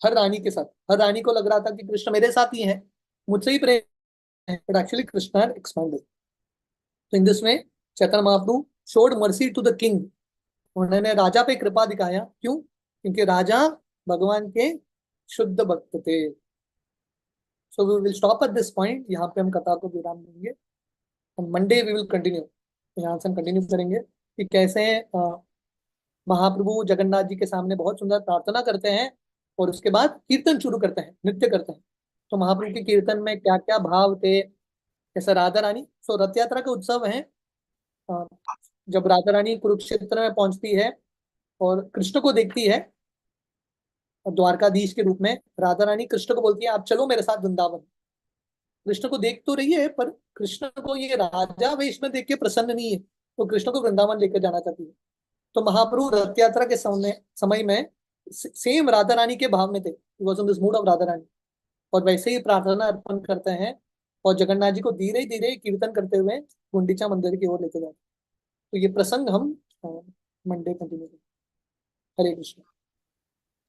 हर रानी के साथ। हर रानी को लग रहा था कि कृष्ण मेरे साथ ही है, मुझसे ही प्रेम है, but actually Krishna had expanded. तो इन दिस में Chaitanya Mahaprabhu showed mercy to the king. उन्होंने राजा पे कृपा दिखाया। क्यों? क्योंकि राजा भगवान के शुद्ध भक्त थे। So we will stop at this point. यहाँ पे हम कथा को विराम देंगे, और मंडे वी विल कंटिन्यू। यहाँ से हम कंटिन्यू करेंगे कि कैसे महाप्रभु जगन्नाथ जी के सामने बहुत सुंदर प्रार्थना करते हैं, और उसके बाद कीर्तन शुरू करते हैं, नृत्य करते हैं। तो महाप्रभु के कीर्तन में क्या क्या भाव थे, जैसे राधा रानी। सो रथ यात्रा का उत्सव है, जब राधा रानी कुरुक्षेत्र में पहुंचती है और कृष्ण को देखती है द्वारकाधीश के रूप में, राधा रानी कृष्ण को बोलती है आप चलो मेरे साथ वृंदावन। कृष्ण को देख तो रही है, पर कृष्ण को ये राजा वेश में देख के प्रसन्न नहीं है, तो कृष्ण को वृंदावन लेकर जाना चाहती है। तो महाप्रभु रथ यात्रा के समय में सेम राधा रानी के भाव में थे, was in this mood of Radha Rani, और वैसे ही प्रार्थना अर्पण करते हैं, और जगन्नाथ जी को धीरे धीरे कीर्तन करते हुए गुंडीचा मंदिर की ओर लेके जाते हैं। तो ये प्रसंग हम मंडे कंटिन्यू करें। हरे कृष्ण।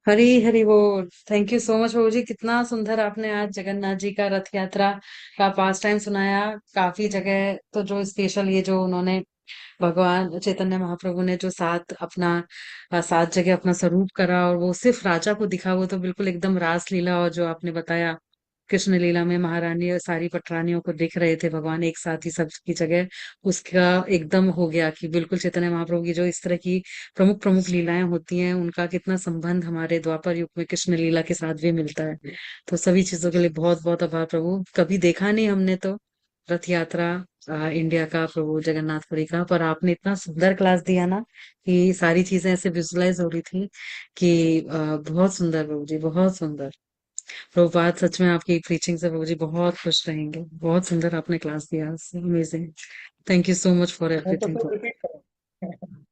हरी हरी बोल। थैंक यू सो मच प्रभु जी, कितना सुंदर आपने आज जगन्नाथ जी का रथ यात्रा का पास टाइम सुनाया। काफी जगह तो जो स्पेशल ये जो उन्होंने भगवान चैतन्य महाप्रभु ने जो सात जगह अपना स्वरूप करा, और वो सिर्फ राजा को दिखा, वो तो बिल्कुल एकदम रास लीला, और जो आपने बताया कृष्ण लीला में महारानी और सारी पटरानियों को दिख रहे थे भगवान एक साथ ही सबकी जगह, उसका एकदम हो गया कि बिल्कुल चैतन्य महाप्रभु की जो इस तरह की प्रमुख प्रमुख लीलाएं होती हैं उनका कितना संबंध हमारे द्वापर युग में कृष्ण लीला के साथ भी मिलता है। तो सभी चीजों के लिए बहुत बहुत आभार प्रभु। कभी देखा नहीं हमने तो रथ यात्रा इंडिया का, प्रभु जगन्नाथपुरी का, पर आपने इतना सुंदर क्लास दिया ना कि सारी चीजें ऐसे विजुलाइज हो रही थी कि बहुत सुंदर प्रभु जी, बहुत सुंदर। प्रभुपाद सच में आपकी प्रीचिंग से प्रभु जी बहुत खुश रहेंगे। बहुत सुंदर आपने क्लास दिया, amazing. Thank you so much for मैं तो एवरीथिंग सिर्फ रिपीट कर रहा हूँ।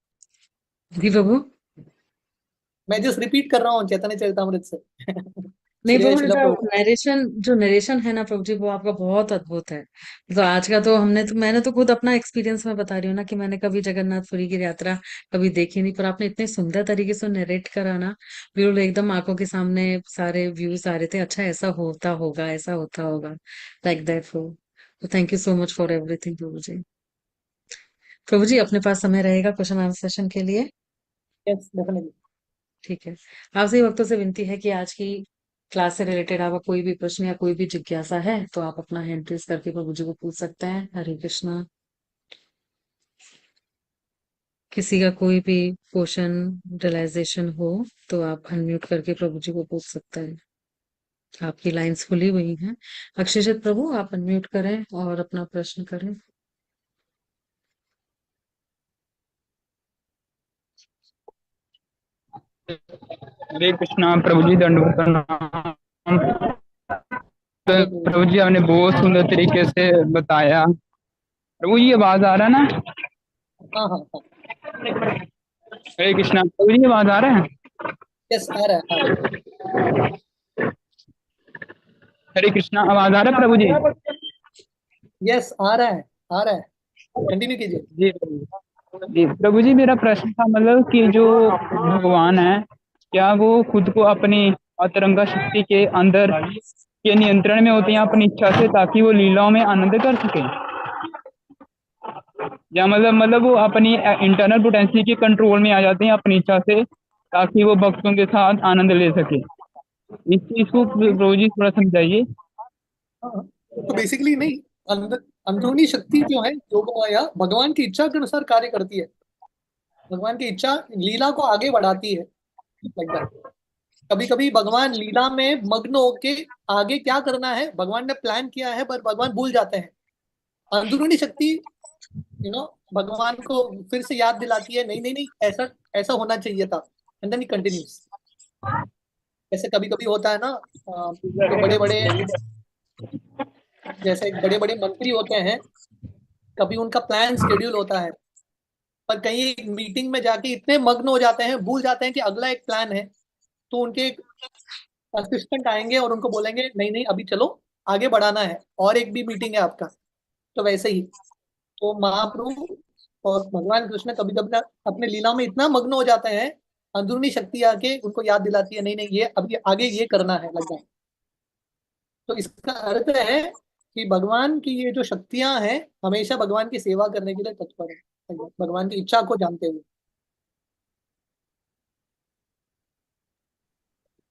जी प्रभु। मैं जस्ट रिपीट कर रहा हूँ चैतन्य चरितामृत से। नहीं श्री प्रभु जी, शिला प्रभु। जो नरेशन है ना प्रभु जी, वो आपका बहुत अद्भुत है। तो आज का तो मैंने तो खुद अपना एक्सपीरियंस में बता रही हूँ ना कि मैंने कभी जगन्नाथपुरी की यात्रा कभी देखी नहीं, पर आपने इतने सुंदर तरीके से नरेट करा ना, बिल्कुल एकदम आंखों के सामने सारे व्यूज आ रहे थे। अच्छा, ऐसा होता होगा, ऐसा होता होगा, लाइक दैट। तो thank you so much for everything प्रभु जी। प्रभु जी, अपने पास समय रहेगा क्वेश्चन आंसर सेशन के लिए? Yes definitely. ठीक है। आपसे भक्तों से विनती है कि आज की क्लास से रिलेटेड आपका कोई भी प्रश्न या कोई भी जिज्ञासा है तो आप अपना हैंड रेज करके प्रभु जी को पूछ सकते हैं। हरे कृष्णा। किसी का कोई भी क्वेश्चन रियलाइजेशन हो तो आप अनम्यूट करके प्रभु जी को पूछ सकते हैं। आपकी लाइंस खुली हुई हैं। अक्षयजित प्रभु, आप अनम्यूट करें और अपना प्रश्न करें। हरे कृष्णा प्रभु जी, दंडवत प्रणाम। तो हरे प्रभु जी। प्रभु जी आपने बहुत सुंदर तरीके से बताया। प्रभु जी आवाज आ रहा है ना? हाँ हाँ हाँ। हरे कृष्णा प्रभु जी, आवाज आ रहा है? यस आ रहा है, आ रहा है। हरे कृष्णा आवाज आ रहा है प्रभु जी? यस आ रहा है, आ रहा है। कंटिन्यू कीजिए। जी जी प्रभु जी, मेरा प्रश्न था मतलब कि जो भगवान है, क्या वो खुद को अपनी अतरंगा शक्ति के अंदर के नियंत्रण में होते हैं अपनी इच्छा से, ताकि वो लीलाओं में आनंद कर सके? या मतलब वो अपनी इंटरनल पोटेंशियल के कंट्रोल में आ जाते हैं अपनी इच्छा से, ताकि वो भक्तों के साथ आनंद ले सके? इस चीज को प्रभु जी थोड़ा समझाइए। हाँ, तो बेसिकली नहीं, अंदरूनी शक्ति जो है योग माया भगवान की इच्छा के अनुसार कार्य करती है। भगवान की इच्छा लीला को आगे बढ़ाती है, लाइक दैट। कभी कभी भगवान लीला में मग्न होके आगे क्या करना है भगवान ने प्लान किया है पर भगवान भूल जाते हैं। अंदरूनी शक्ति भगवान को फिर से याद दिलाती है, नहीं नहीं नहीं, ऐसा ऐसा होना चाहिए था, एंड देन कंटिन्यूस। जैसे कभी कभी होता है ना, जो बड़े बड़े, जैसे बड़े बड़े मंत्री होते हैं, कभी उनका प्लान शेड्यूल होता है, पर कहीं मीटिंग में जाके इतने मग्न हो जाते हैं, भूल जाते हैं कि अगला एक प्लान है। तो उनके असिस्टेंट आएंगे और उनको बोलेंगे नहीं नहीं अभी चलो, आगे बढ़ाना है, और एक भी मीटिंग है आपका। तो वैसे ही तो महाप्रभु और भगवान कृष्ण कभी कभी अपने लीला में इतना मग्न हो जाते हैं, अंदरूनी शक्ति आके उनको याद दिलाती है, नहीं नहीं ये अभी आगे ये करना है, लग जाए। तो इसका अर्थ है कि भगवान की ये जो शक्तियां हैं हमेशा भगवान की सेवा करने के लिए तत्पर है, भगवान की इच्छा को जानते हुए।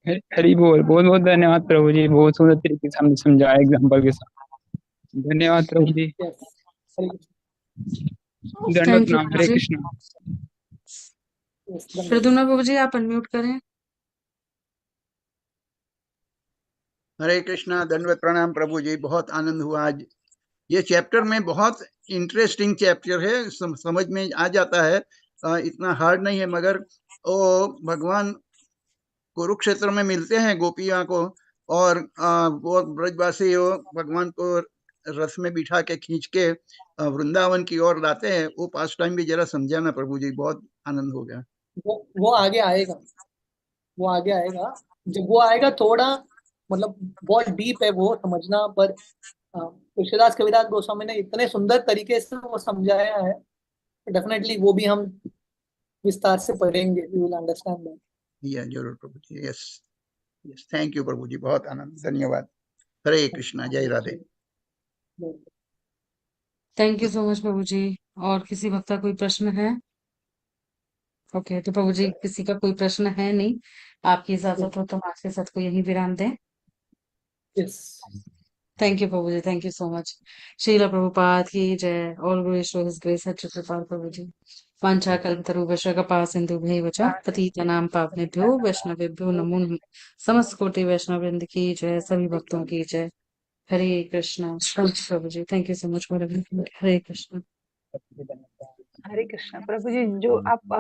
हरि बोल। बहुत बहुत धन्यवाद प्रभु जी, बहुत सुंदर तरीके से हमने समझाया एग्जाम्पल के साथ। धन्यवाद प्रभु जी। यस, हरे दंडवत थैंक यू प्रणाम। प्रभु हरे जी। कृष्णा। यस, धन्यवाद। प्रद्युम्न प्रभु जी, आप अनम्यूट करें। हरे कृष्णा, दंडवत प्रणाम प्रभु जी। बहुत आनंद हुआ आज। ये चैप्टर में बहुत इंटरेस्टिंग चैप्टर है, समझ में आ जाता है। इतना हार्ड नहीं है, मगर वो भगवान कुरुक्षेत्र में मिलते हैं गोपियां को, और वो ब्रजवासी वो भगवान को रथ में बिठा के खींच के वृंदावन की ओर लाते हैं। वो पास टाइम भी जरा समझाना प्रभु जी, बहुत आनंद हो गया। वो आगे आएगा, वो आगे आएगा। जब वो आएगा थोड़ा, मतलब बहुत डीप है वो समझना, पर तुलसीदास कविराज गोस्वामी ने इतने सुंदर तरीके से वो समझाया है, डेफिनेटली वो भी हम विस्तार से पढ़ेंगे, we will understand that. Yeah जरूर प्रभु जी। यस यस, थैंक यू प्रभु जी, बहुत आनंद, धन्यवाद। हरे कृष्णा, जय Radhe. Thank you so much प्रभु जी। और किसी भक्त का कोई प्रश्न है? ओके, तो प्रभु जी किसी का कोई प्रश्न है नहीं, आपकी इजाजत हो तो हम आज के सत्र को यहीं विराम दें। यस। थैंक यू प्रभु जी, thank you so much. Srila Prabhupada की जय। All glories to his grace Kripal Prabhu ji. वांछा कल्पतरुभ्यश्च कृपा सिन्धुभ्यैव च पतितानां पावनेभ्यो वैष्णवेभ्यो नमो नमः। समस्त कोटि वैष्णव वृंद की जय, सभी भक्तों की जय। हरे कृष्णा। प्रभु जी, thank you so much for everything. हरे कृष्णा। हरे कृष्णा। प्रभु जी, जो आप